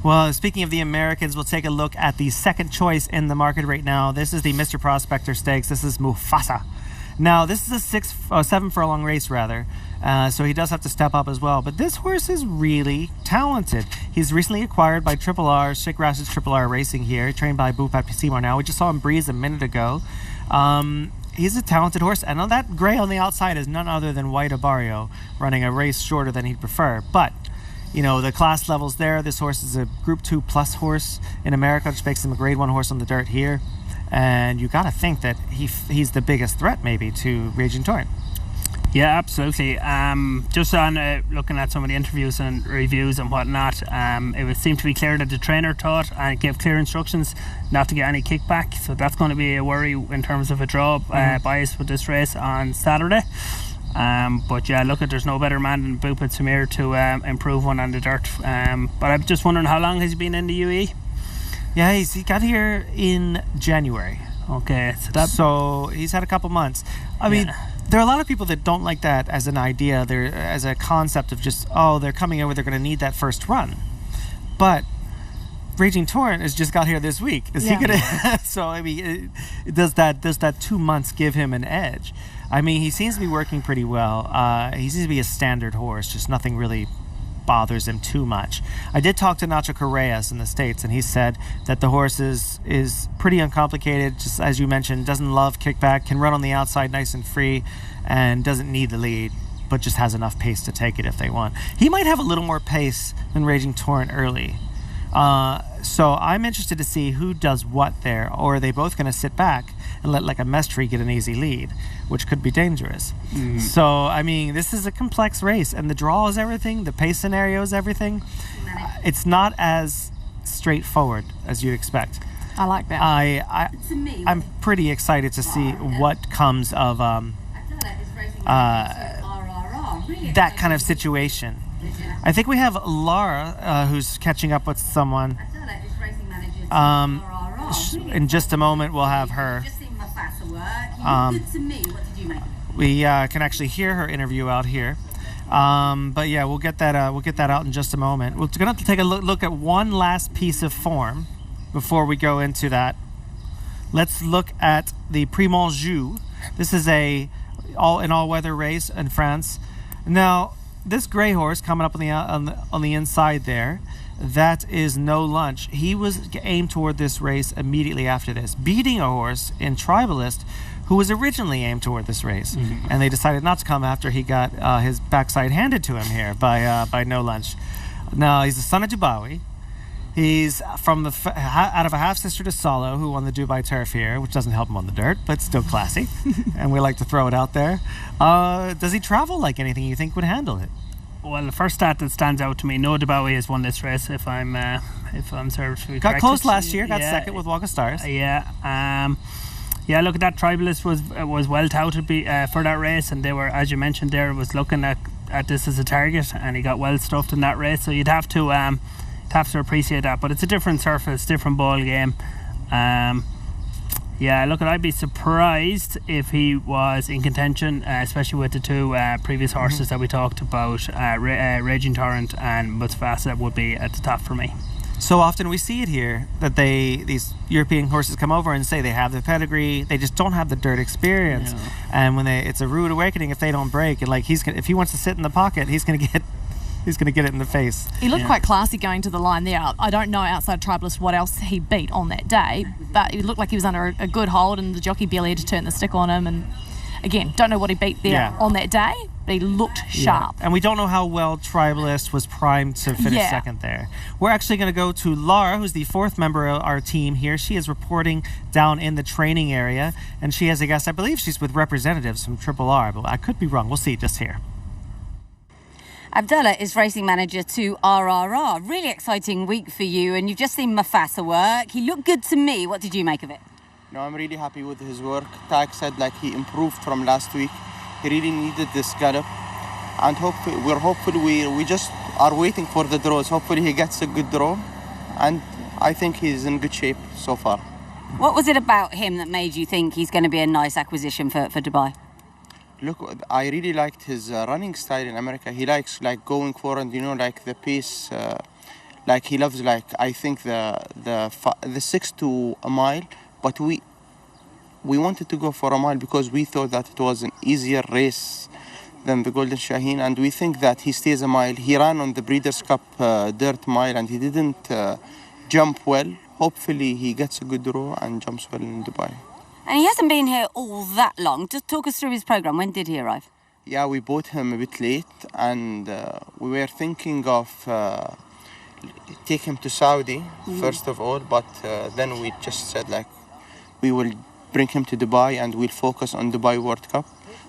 Well, speaking of the Americans, we'll take a look at the second choice in the market right now. This is the Mr. Prospector Stakes. This is Mufasa. Now, this is a 7 furlong race, rather, so he does have to step up as well. But this horse is really talented. He's recently acquired by Triple R, Sheikh Rashid's Triple R Racing here, trained by Bupat Seymour now. We just saw him breeze a minute ago. He's a talented horse, and on that gray on the outside is none other than White Abario, running a race shorter than he'd prefer. But the class levels there. This horse is a Group 2 plus horse in America, which makes him a Grade 1 horse on the dirt here. And you got to think that he's the biggest threat maybe to Raging Torrent. Yeah, absolutely. Just on looking at some of the interviews and reviews and whatnot, it would seem to be clear that the trainer thought and gave clear instructions not to get any kickback. So that's going to be a worry in terms of a draw bias with this race on Saturday. But yeah, look, there's no better man than Bupat Samir to improve one on the dirt. But I'm just wondering, how long has he been in the UAE? Yeah, he got here in January. Okay, so he's had a couple months. I mean, there are a lot of people that don't like that as an idea, as a concept of just, they're coming over, they're going to need that first run. But Raging Torrent has just got here this week. Is he going to? So I mean, does that 2 months give him an edge? I mean, he seems to be working pretty well. He seems to be a standard horse, just nothing really bothers him too much. I did talk to Nacho Correas in the States, and he said that the horse is pretty uncomplicated, just as you mentioned, doesn't love kickback, can run on the outside nice and free, and doesn't need the lead, but just has enough pace to take it if they want. He might have a little more pace than Raging Torrent early. So I'm interested to see who does what there, or are they both going to sit back and let like a Mestre get an easy lead, which could be dangerous. So I mean, this is a complex race, and the draw is everything, the pace scenario is everything. It's not as straightforward as you'd expect. I like that. I'm pretty excited to see what comes of that kind of situation. I think we have Lara who's catching up with someone. In just a moment, we'll have her. We can actually hear her interview out here. But yeah, we'll get that out in just a moment. We're going to take a look at one last piece of form before we go into that. Let's look at the Prix Monjou. This is an all-weather race in France. Now, this gray horse coming up on the inside there, that is No Lunch. He was aimed toward this race immediately after this, beating a horse in Tribalist who was originally aimed toward this race. And they decided not to come after he got his backside handed to him here by No Lunch. Now, he's the son of Dubawi. He's from out of a half-sister to Salo, who won the Dubai Turf here, which doesn't help him on the dirt, but still classy. And we like to throw it out there. Does he travel like anything you think would handle it? Well, the first stat that stands out to me, no Dubawi has won this race, if I'm served to be corrected. Got close last year, got second with Walk of Stars. Yeah, look, that Tribalist was well touted for that race, and they were, as you mentioned there, was looking at this as a target, and he got well stuffed in that race, so you'd have to appreciate that. But it's a different surface, different ball game. Yeah, look, I'd be surprised if he was in contention, especially with the two previous horses that we talked about, Raging Torrent and Mutsfasa would be at the top for me. So often we see it here that these European horses come over and say they have the pedigree, they just don't have the dirt experience, and it's a rude awakening if they don't break. And like if he wants to sit in the pocket, he's gonna get it in the face. He looked quite classy going to the line there. I don't know outside Tribalist what else he beat on that day, but it looked like he was under a good hold, and the jockey barely had to turn the stick on him. And again, don't know what he beat there on that day, but he looked sharp. And we don't know how well Tribalist was primed to finish second there. We're actually going to go to Laura, who's the fourth member of our team here. She is reporting down in the training area, and she has a guest. I believe she's with representatives from Triple R, but I could be wrong. We'll see just here. Abdullah is racing manager to RRR. Really exciting week for you, and you've just seen Mufasa work. He looked good to me. What did you make of it? No, I'm really happy with his work. Tag said he improved from last week. He really needed this gallop, and hopefully we just are waiting for the draws. Hopefully he gets a good draw, and I think he's in good shape so far. What was it about him that made you think he's going to be a nice acquisition for Dubai? Look, I really liked his running style in America. He likes going forward, the pace. He loves I think the 6 to a mile. But we wanted to go for a mile because we thought that it was an easier race than the Golden Shaheen, and we think that he stays a mile. He ran on the Breeders' Cup dirt mile, and he didn't jump well. Hopefully he gets a good draw and jumps well in Dubai. And he hasn't been here all that long. Just talk us through his programme. When did he arrive? Yeah, we bought him a bit late, and we were thinking of take him to Saudi first of all, but then we just said we will bring him to Dubai and we'll focus on Dubai World Cup.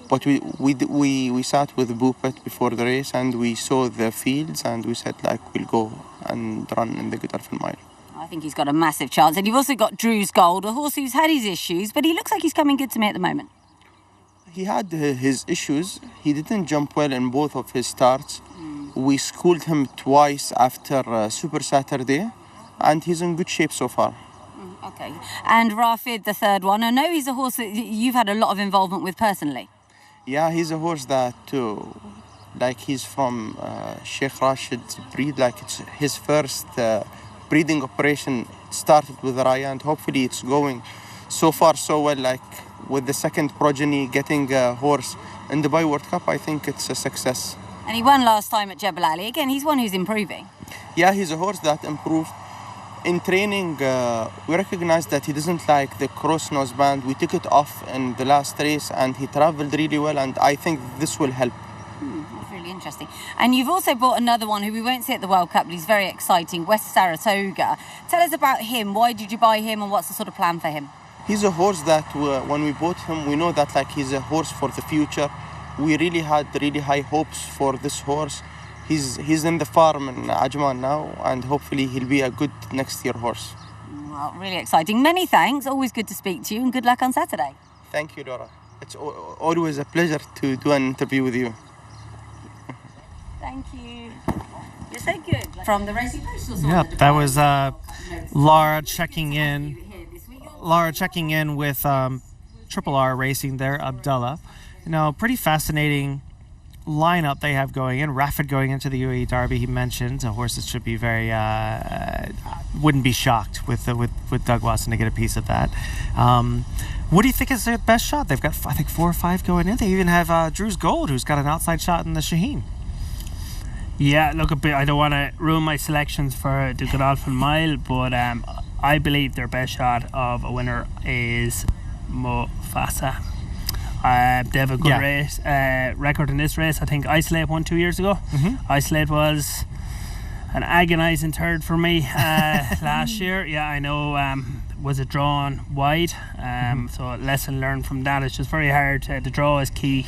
But we sat with Bupet before the race and we saw the fields and we said we'll go and run in the Godolphin Mile. I think he's got a massive chance. And you've also got Drew's Gold, a horse who's had his issues, but he looks like he's coming good to me at the moment. He had his issues. He didn't jump well in both of his starts. We schooled him twice after Super Saturday, and he's in good shape so far. Okay. And Rafid, the third one, I know he's a horse that you've had a lot of involvement with personally. Yeah, he's a horse that he's from Sheikh Rashid's breed. It's his first breeding operation started with Raya, and hopefully it's going so far so well. With the second progeny getting a horse in the Dubai World Cup, I think it's a success. And he won last time at Jebel Ali. Again, he's one who's improving. Yeah, he's a horse that improved. In training, we recognized that he doesn't like the cross nose band. We took it off in the last race and he traveled really well, and I think this will help. That's really interesting. And you've also bought another one who we won't see at the World Cup, but he's very exciting, West Saratoga. Tell us about him. Why did you buy him and what's the sort of plan for him? He's a horse that when we bought him, we know that he's a horse for the future. We really had really high hopes for this horse. He's in the farm in Ajman now, and hopefully he'll be a good next year horse. Well, really exciting. Many thanks. Always good to speak to you, and good luck on Saturday. Thank you, Laura. It's always a pleasure to do an interview with you. Thank you. You're so good. From the Racing Postal. Yep, that was Laura checking in. Laura checking in with Triple R Racing there, Abdullah. Pretty fascinating lineup they have going in. Rafford going into the UAE Derby, he mentioned. Horses should be very, wouldn't be shocked with Doug Watson to get a piece of that. What do you think is their best shot? They've got, I think, 4 or 5 going in. They even have Drew's Gold, who's got an outside shot in the Shaheen. Yeah, look, I don't want to ruin my selections for the Godolphin Mile, but I believe their best shot of a winner is Mufasa. They have a good race record in this race. I think Isolate won 2 years ago. Isolate was an agonising third for me last year. Yeah, I know. Was it drawn wide? So lesson learned from that. It's just very hard. The draw is key.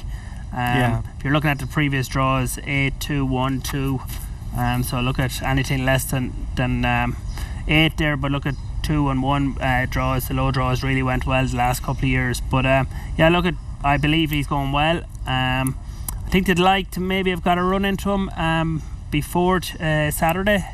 If you're looking at the previous draws, 8, 2, 1, 2. So look at anything less than 8 there, but look at 2 and 1 draws. The low draws really went well the last couple of years. But I believe he's going well. I think they'd like to maybe have got a run into him before Saturday.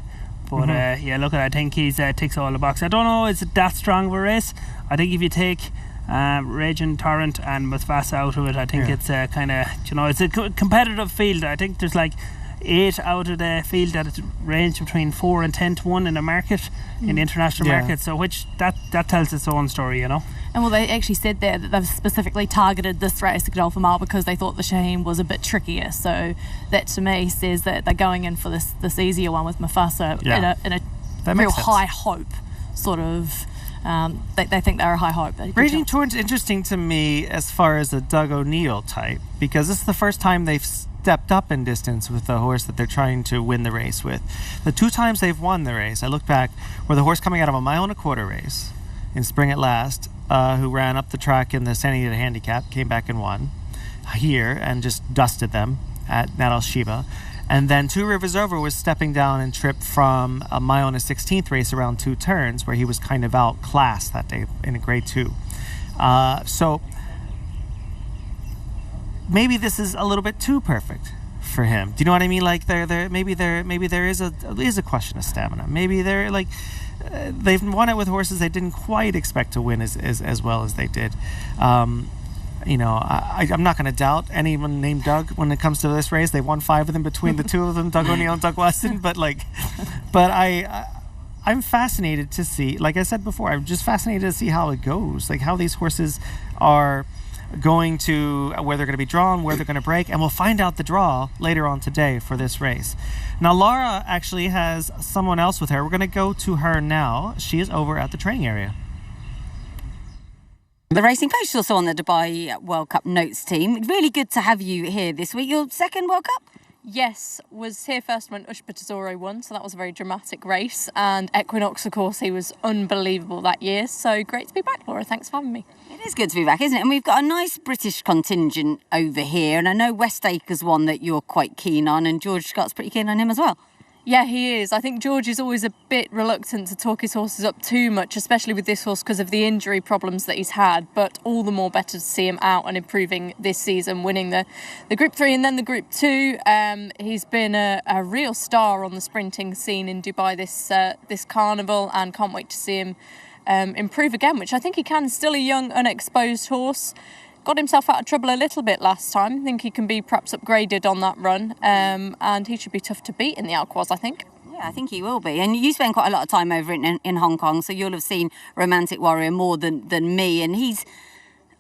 But I think he's ticks all the boxes. I don't know, is it that strong of a race? I think if you take Raging Torrent and Mufasa out of it, I think it's kind of, it's a competitive field. I think there's like 8 out of the field that it's ranged between 4 and 10 to 1 in the market, in the international market. So which that tells its own story, And well, they actually said there that they've specifically targeted this race, the Godolphin Mile, because they thought the Shaheen was a bit trickier. So that to me says that they're going in for this easier one with Mufasa in a real high hope sort of. They think they're a high hope. Raging Torrent's interesting to me as far as a Doug O'Neill type, because this is the first time they've stepped up in distance with the horse that they're trying to win the race with. The 2 times they've won the race, I look back, were the horse coming out of a 1.25 mile race in Spring at Last, who ran up the track in the San Diego Handicap, came back and won here and just dusted them at Nat Al Shiba. And then 2 Rivers Over was stepping down and tripped from a 1 mile and a 16th race around 2 turns, where he was kind of outclassed that day in a grade 2. So maybe this is a little bit too perfect for him. Do you know what I mean? Like maybe there is a question of stamina. Maybe they're like they've won it with horses they didn't quite expect to win as well as they did. I'm not going to doubt anyone named Doug when it comes to this race. They won 5 of them between the 2 of them, Doug O'Neill and Doug Watson. But I'm fascinated to see. Like I said before, I'm just fascinated to see how it goes. Like how these horses are going to, where they're going to be drawn, where they're going to break, and we'll find out the draw later on today for this race. Now, Laura actually has someone else with her. We're going to go to her now. She is over at the training area. The Racing Post is also on the Dubai World Cup notes team. Really good to have you here this week. Your second World Cup? Yes, was here first when Ushba Tesoro won, so that was a very dramatic race. And Equinox, of course, he was unbelievable that year. So great to be back, Laura. Thanks for having me. It is good to be back, isn't it? And we've got a nice British contingent over here. And I know West Acres one that you're quite keen on, and George Scott's pretty keen on him as well. Yeah, he is. I think George is always a bit reluctant to talk his horses up too much, especially with this horse because of the injury problems that he's had. But all the more better to see him out and improving this season, winning the Group 3 and then the Group 2. He's been a real star on the sprinting scene in Dubai this carnival, and can't wait to see him improve again, which I think he can. Still a young, unexposed horse. Got himself out of trouble a little bit last time. I think he can be perhaps upgraded on that run, and he should be tough to beat in the Alquoz, I think. Yeah, I think he will be. And you spend quite a lot of time over in Hong Kong, so you'll have seen Romantic Warrior more than me. And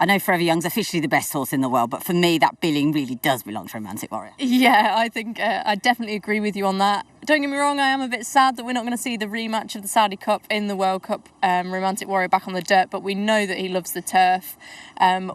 I know Forever Young's officially the best horse in the world, but for me, that billing really does belong to Romantic Warrior. Yeah, I think I definitely agree with you on that. Don't get me wrong, I am a bit sad that we're not going to see the rematch of the Saudi Cup in the World Cup, Romantic Warrior back on the dirt, but we know that he loves the turf.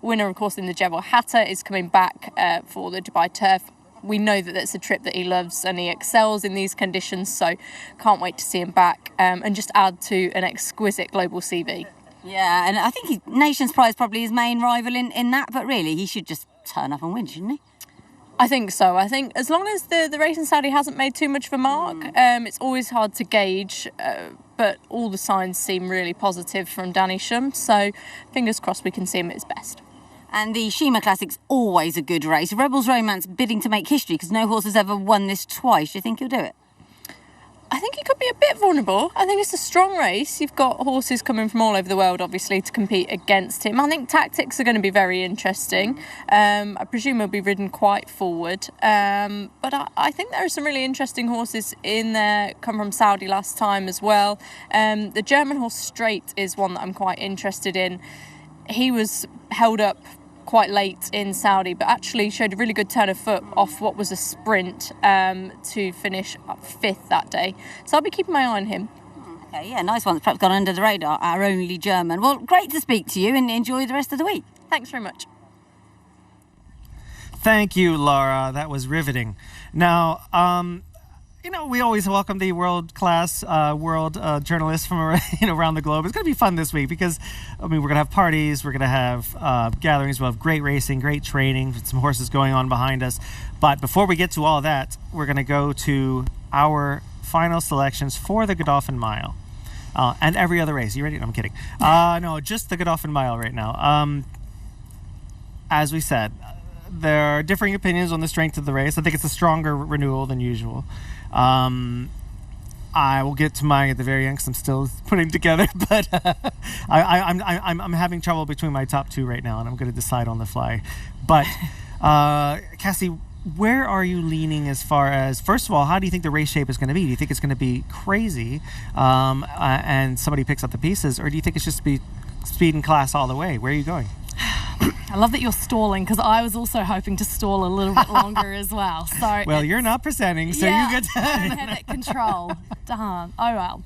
Winner, of course, in the Jebel Hatta is coming back for the Dubai Turf. We know that it's a trip that he loves and he excels in these conditions, so can't wait to see him back and just add to an exquisite global CV. Yeah, and I think Nation's Prize probably his main rival in that, but really he should just turn up and win, shouldn't he? I think so. I think as long as the race in Saudi hasn't made too much of a mark, it's always hard to gauge, but all the signs seem really positive from Danny Shum, so fingers crossed we can see him at his best. And the Shima Classic's always a good race. Rebels Romance bidding to make history because no horse has ever won this twice. Do you think he'll do it? I think he could be a bit vulnerable. I think it's a strong race. You've got horses coming from all over the world, obviously, to compete against him. I think tactics are going to be very interesting. I presume he'll be ridden quite forward. But I think there are some really interesting horses in there, come from Saudi last time as well. The German horse Straight is one that I'm quite interested in. He was held up quite late in Saudi, but actually showed a really good turn of foot off what was a sprint to finish up 5th that day. So I'll be keeping my eye on him. Okay, yeah, nice one. That's perhaps gone under the radar, our only German. Well, great to speak to you and enjoy the rest of the week. Thanks very much. Thank you, Laura. That was riveting. Now, we always welcome the world-class world journalists from around the globe. It's going to be fun this week because, we're going to have parties, we're going to have gatherings, we'll have great racing, great training, some horses going on behind us. But before we get to all that, we're going to go to our final selections for the Godolphin Mile and every other race. You ready? No, I'm kidding. No, just the Godolphin Mile right now. As we said, there are differing opinions on the strength of the race. I think it's a stronger renewal than usual. I will get to mine at the very end because I'm still putting together, but I'm having trouble between my top two right now, and I'm going to decide on the fly. But Cassie, where are you leaning as far as, first of all, how do you think the race shape is going to be? Do you think it's going to be crazy and somebody picks up the pieces, or do you think it's just to be speed and class all the way? Where are you going? I love that you're stalling because I was also hoping to stall a little bit longer as well. So well, you're not presenting, so yeah, you get to I don't have that control. Darn. Oh well.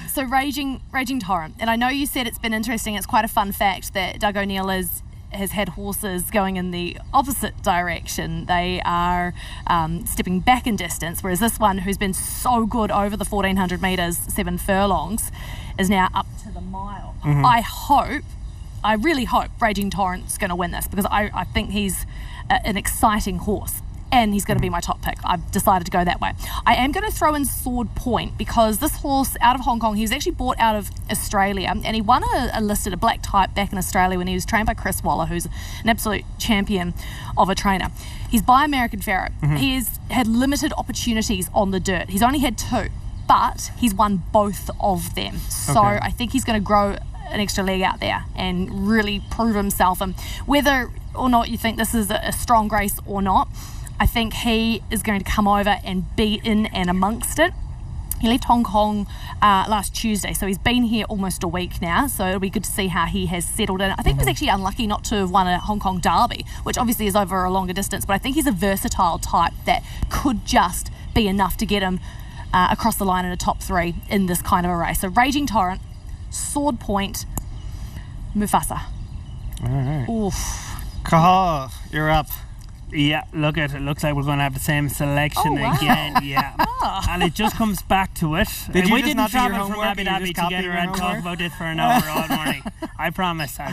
So Raging Torrent, and I know you said it's been interesting. It's quite a fun fact that Doug O'Neill has had horses going in the opposite direction. They are stepping back in distance, whereas this one, who's been so good over the 1,400 metres, 7 furlongs, is now up to the mile. Mm-hmm. I really hope Raging Torrent's going to win this because I think he's an exciting horse and he's going to be my top pick. I've decided to go that way. I am going to throw in Sword Point because this horse out of Hong Kong, he was actually bought out of Australia and he won a black type back in Australia when he was trained by Chris Waller, who's an absolute champion of a trainer. He's by American Pharoah. Mm-hmm. He has had limited opportunities on the dirt. He's only had 2, but he's won both of them. So okay. I think he's going to grow an extra leg out there and really prove himself, and whether or not you think this is a strong race or not, I think he is going to come over and be in and amongst it. He left Hong Kong last Tuesday, so he's been here almost a week now, so it'll be good to see how he has settled in. I think he was actually unlucky not to have won a Hong Kong derby, which obviously is over a longer distance, but I think he's a versatile type that could just be enough to get him across the line in a top 3 in this kind of a race. So Raging Torrent, Sword Point, Mufasa. All right. Oof. Cahill, you're up. Yeah, look at it. Looks like we're going to have the same selection again. Yeah, and it just comes back to it. We didn't travel from Abu Dhabi together and talk about this for an hour all morning. I promise. I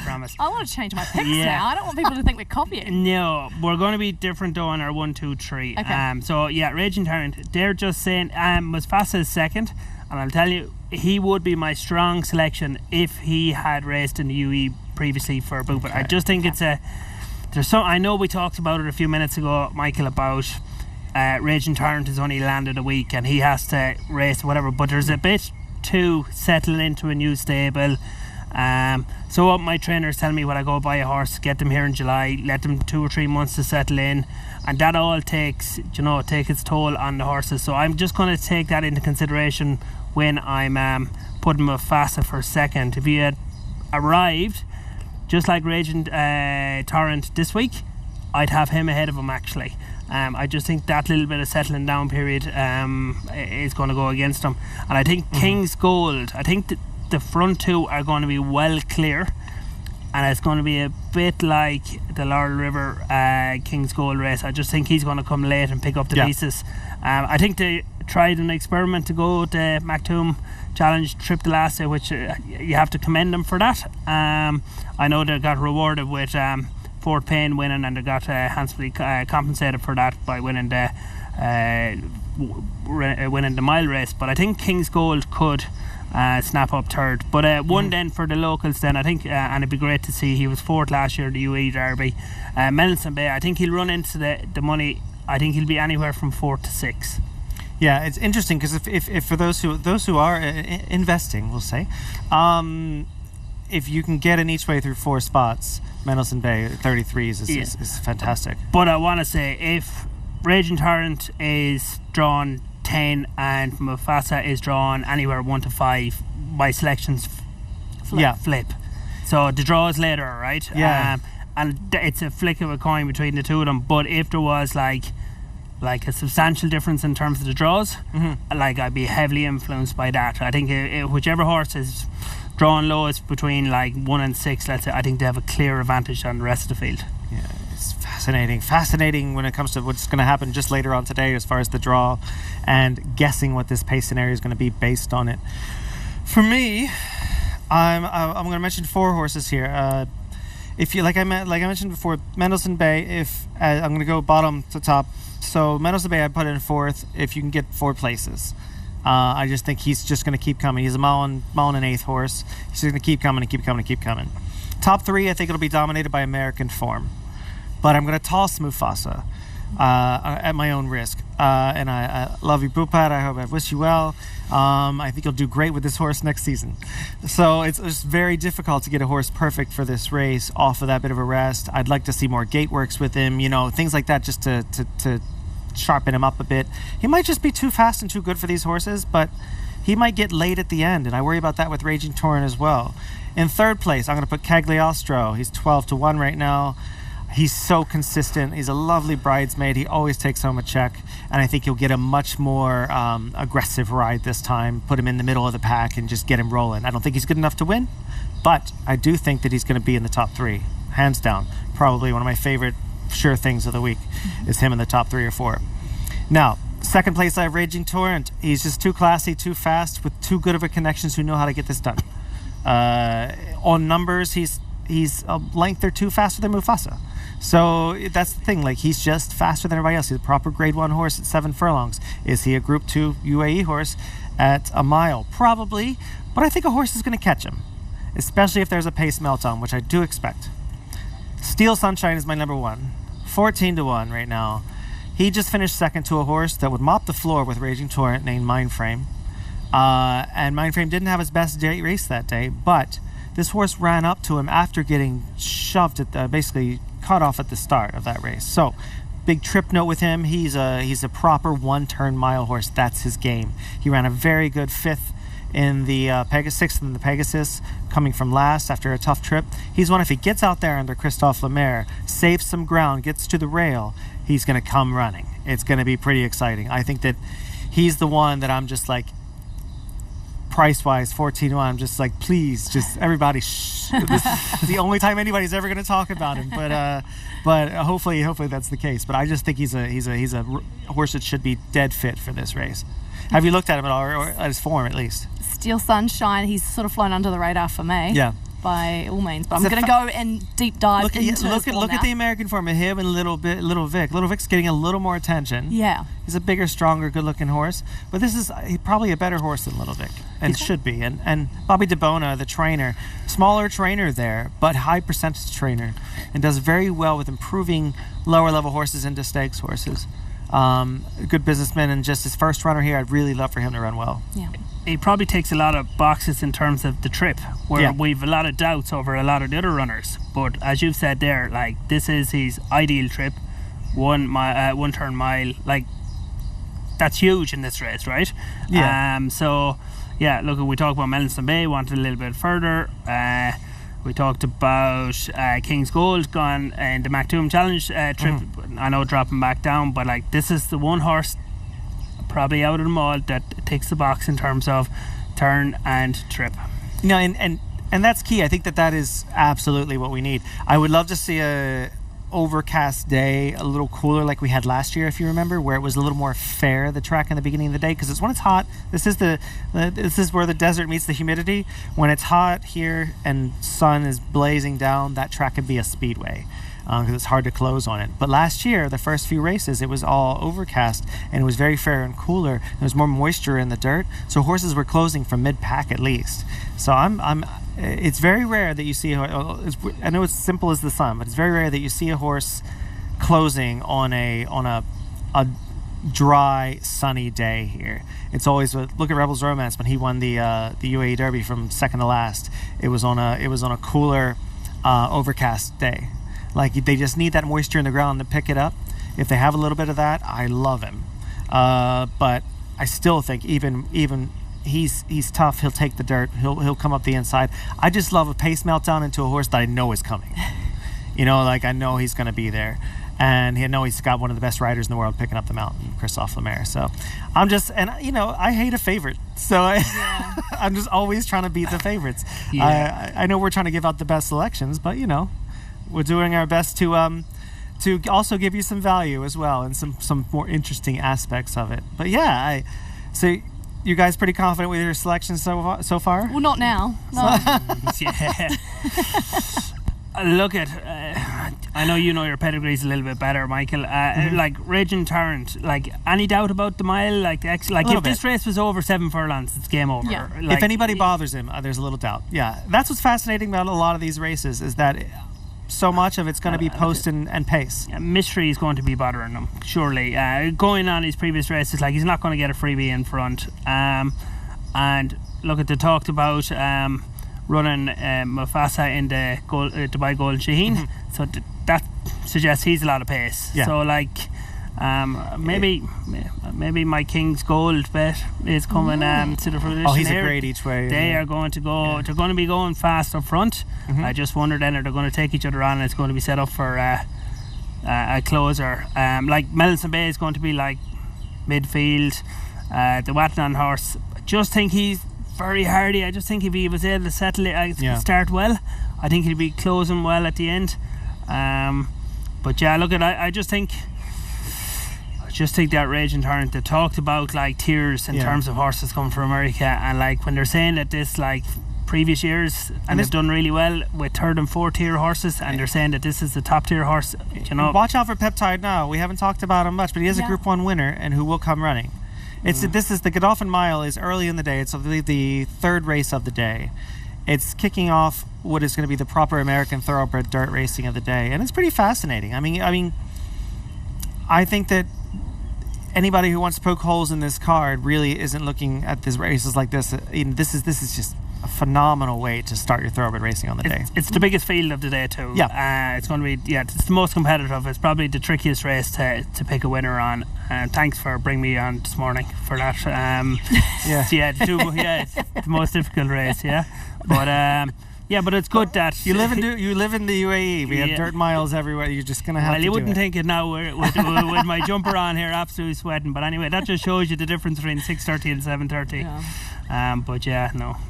want to change my picks now. I don't want people to think we're copying. No, we're going to be different though on our 1, 2, 3. Okay. So yeah, Raging Torrent. They're just saying Mufasa is second, and I'll tell you, he would be my strong selection if he had raced in the UE previously for Booper. Okay. I just think it's I know we talked about it a few minutes ago, Michael, about Raging Torrent has only landed a week and he has to race whatever, but there's a bit to settle into a new stable. So what my trainers tell me when I go buy a horse, get them here in July, let them 2 or 3 months to settle in, and that all takes its toll on the horses. So I'm just going to take that into consideration when I'm putting Mufasa for second. If he had arrived just like Raging Torrent this week, I'd have him ahead of him actually. I just think that little bit of settling down period is going to go against him. And I think King's Gold, I think the front 2 are going to be well clear, and it's going to be a bit like the Laurel River King's Gold race. I just think he's going to come late and pick up the pieces. I think they tried an experiment to go the Maktoum Challenge trip the last day, which you have to commend them for that. I know they got rewarded with Fort Payne winning, and they got handsomely compensated for that by winning the mile race. But I think King's Gold could snap up third. But one then for the locals then, I think, and it'd be great to see, he was 4th last year, the UE Derby. Melson Bay, I think he'll run into the money. I think he'll be anywhere from 4th to 6th. Yeah, it's interesting because if for those who are investing, we'll say, if you can get in each way through 4 spots, Mendelssohn Bay 33s is fantastic. But I want to say, if Raging Torrent is drawn 10 and Mufasa is drawn anywhere 1 to 5, my selections flip. So the draw is later, right? Yeah. And it's a flick of a coin between the two of them. But if there was like a substantial difference in terms of the draws, like I'd be heavily influenced by that. I think whichever horse is drawn lowest between like 1 and 6, let's say, I think they have a clear advantage on the rest of the field. Yeah, it's fascinating when it comes to what's going to happen just later on today as far as the draw and guessing what this pace scenario is going to be based on it. For me, I'm going to mention 4 horses here. If you like I mentioned before, Mendelssohn Bay. If I'm going to go bottom to top, so Mendelssohn Bay I put in 4th. If you can get 4 places, I just think he's just going to keep coming. He's a mile and 8th horse. He's going to keep coming and keep coming and keep coming. Top 3, I think it'll be dominated by American Form, but I'm going to toss Mufasa at my own risk. And I love you, Bupat. I wish you well. I think you'll do great with this horse next season. So it's just very difficult to get a horse perfect for this race off of that bit of a rest. I'd like to see more gate works with him, things like that, just to sharpen him up a bit. He might just be too fast and too good for these horses, but he might get late at the end, and I worry about that with Raging Torrent as well. In 3rd place, I'm going to put Cagliostro. He's 12-1 right now. He's so consistent. He's a lovely bridesmaid. He always takes home a check, and I think he'll get a much more aggressive ride this time. Put him in the middle of the pack and just get him rolling. I don't think he's good enough to win, but I do think that he's going to be in the top 3, hands down. Probably one of my favorite sure things of the week is him in the top 3 or 4. Now, 2nd place, I have Raging Torrent. He's just too classy, too fast, with too good of a connections who know how to get this done. On numbers, he's a length or 2 faster than Mufasa. So that's the thing, like, he's just faster than everybody else. He's a proper grade 1 horse at 7 furlongs. Is he a group 2 UAE horse at a mile? Probably, but I think a horse is going to catch him, especially if there's a pace meltdown, which I do expect. Steel Sunshine is my number 1, 14-1 right now. He just finished 2nd to a horse that would mop the floor with Raging Torrent named Mindframe. And Mindframe didn't have his best race that day, but this horse ran up to him after getting shoved at basically cut off at the start of that race. So big trip note with him. He's a proper 1-turn mile horse. That's his game. He ran a very good 5th in the 6th in the Pegasus, coming from last after a tough trip. He's one, if he gets out there under Christophe Lemaire, saves some ground, gets to the rail, he's going to come running. It's going to be pretty exciting. I think that he's the one that I'm just like, price-wise, 14-1, I'm just like, please, just everybody, shh. This is the only time anybody's ever going to talk about him. But hopefully that's the case. But I just think he's a horse that should be dead fit for this race. Have you looked at him at all, or at his form at least? Steel Sunshine, he's sort of flown under the radar for me. Yeah. By all means, but I'm going to go and deep dive look at the American form of him and Little Vic. Little Vic's getting a little more attention. Yeah, he's a bigger, stronger, good-looking horse, but this is probably a better horse than Little Vic, and should be. And Bobby DeBona, the trainer, smaller trainer there, but high percentage trainer, and does very well with improving lower-level horses into stakes horses. Good businessman, and just his first runner here, I'd really love for him to run well. Yeah. He probably takes a lot of boxes in terms of the trip, where we've a lot of doubts over a lot of the other runners. But as you've said there, like, this is his ideal trip, 1-turn mile. Like, that's huge in this race, right? Yeah. Look, we talked about Mendelssohn Bay, wanted a little bit further. We talked about King's Gold gone in the Mactoum Challenge trip. I know dropping back down, but like, this is the one horse probably out of them all that ticks the box in terms of turn and trip. And that's key. I think that is absolutely what we need. I would love to see a overcast day, a little cooler like we had last year, if you remember, where it was a little more fair, the track in the beginning of the day, because it's when it's hot. This is where the desert meets the humidity. When it's hot here and sun is blazing down, that track could be a speedway, because it's hard to close on it. But last year, the first few races, it was all overcast and it was very fair and cooler. There was more moisture in the dirt, so horses were closing from mid-pack at least. So it's very rare that you see, I know it's simple as the sun, but it's very rare that you see a horse closing on a dry, sunny day here. It's always look at Rebels Romance when he won the UAE Derby from second to last. It was on a cooler, overcast day. Like they just need that moisture in the ground to pick it up. If they have a little bit of that, I love him. But I still think even he's tough. He'll take the dirt. He'll come up the inside. I just love a pace meltdown into a horse that I know is coming. Like I know he's going to be there. And I know he's got one of the best riders in the world picking up the mountain, Christophe Lemaire. So I hate a favorite. So I'm just always trying to beat the favorites. Yeah. I know we're trying to give out the best selections, but we're doing our best to also give you some value as well and some more interesting aspects of it. But so you guys pretty confident with your selections so far? Well, not now. No. Yeah. Look at, I know you know your pedigree's a little bit better, Michael. Like Raging Torrent, like any doubt about the mile? Like if this race was over 7 furlongs, it's game over. Yeah. If anybody bothers him, there's a little doubt. Yeah, that's what's fascinating about a lot of these races is that so much of it's going to be post and pace. Mystery is going to be bothering him, surely. Going on his previous races, like he's not going to get a freebie in front. And look at the talked about. Running Mufasa in the Dubai Golden Shaheen, so that suggests he's a lot of pace. Yeah. So maybe my King's Gold bet is coming to the fruition. Oh, he's here. a great each way. They are going to go. Yeah. They're going to be going fast up front. I just wonder then are they going to take each other on and it's going to be set up for a closer. Like Melson Bay is going to be like midfield. The Watnan horse, I just think he's very hardy. I just think if he was able to settle it, start well, I think he'd be closing well at the end. But look at I just think that Raging Torrent, they talked about like tiers in terms of horses coming from America, and like when they're saying that this like previous years and they've done really well with 3rd and 4th tier horses, and they're saying that this is the top tier horse. Watch out for Peptide now. We haven't talked about him much, but he is a Group 1 winner and who will come running. This is the Godolphin Mile is early in the day. It's I believe the 3rd race of the day. It's kicking off what is going to be the proper American thoroughbred dirt racing of the day, and it's pretty fascinating. I mean, I think that anybody who wants to poke holes in this card really isn't looking at these races like this. This is just a phenomenal way to start your thoroughbred racing on the day. It's the biggest field of the day too. Yeah, it's going to be it's the most competitive. It's probably the trickiest race to pick a winner on. Thanks for bringing me on this morning for that. It's the most difficult race. Yeah, but it's good that you live in the UAE. We have dirt miles everywhere. You're just gonna have. Well, you wouldn't think it now with my jumper on here, absolutely sweating. But anyway, that just shows you the difference between 6:30 and 7:30. Yeah.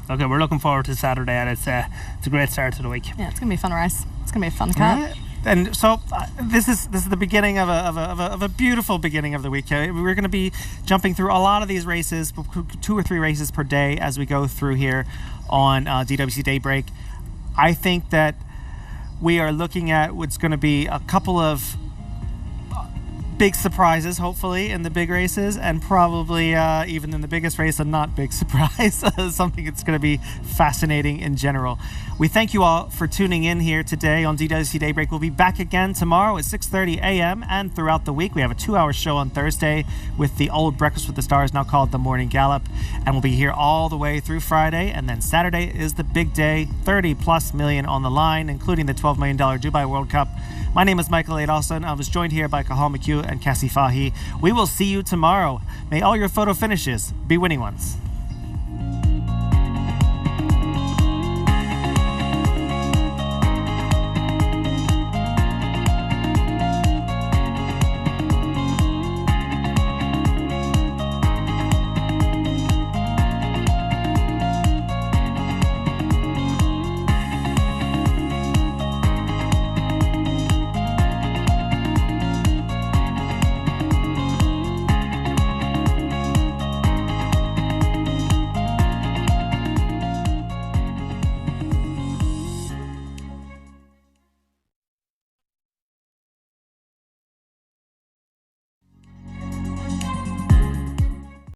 Okay, we're looking forward to Saturday, and it's a great start to the week. Yeah, it's gonna be a fun race. It's gonna be a fun cut. Right. And so this is the beginning of a beautiful beginning of the week. We're going to be jumping through a lot of these races, 2 or 3 races per day as we go through here on DWC Daybreak. I think that we are looking at what's going to be a couple of big surprises, hopefully, in the big races, and probably even in the biggest race, a not big surprise, something that's going to be fascinating in general. We thank you all for tuning in here today on DWC Daybreak. We'll be back again tomorrow at 6:30 a.m. and throughout the week. We have a 2-hour show on Thursday with the old Breakfast with the Stars, now called The Morning Gallop, and we'll be here all the way through Friday, and then Saturday is the big day, 30+ million on the line, including the $12 million Dubai World Cup. My name is Michael Adolson. I was joined here by Kahal McHugh and Cassie Fahy. We will see you tomorrow. May all your photo finishes be winning ones.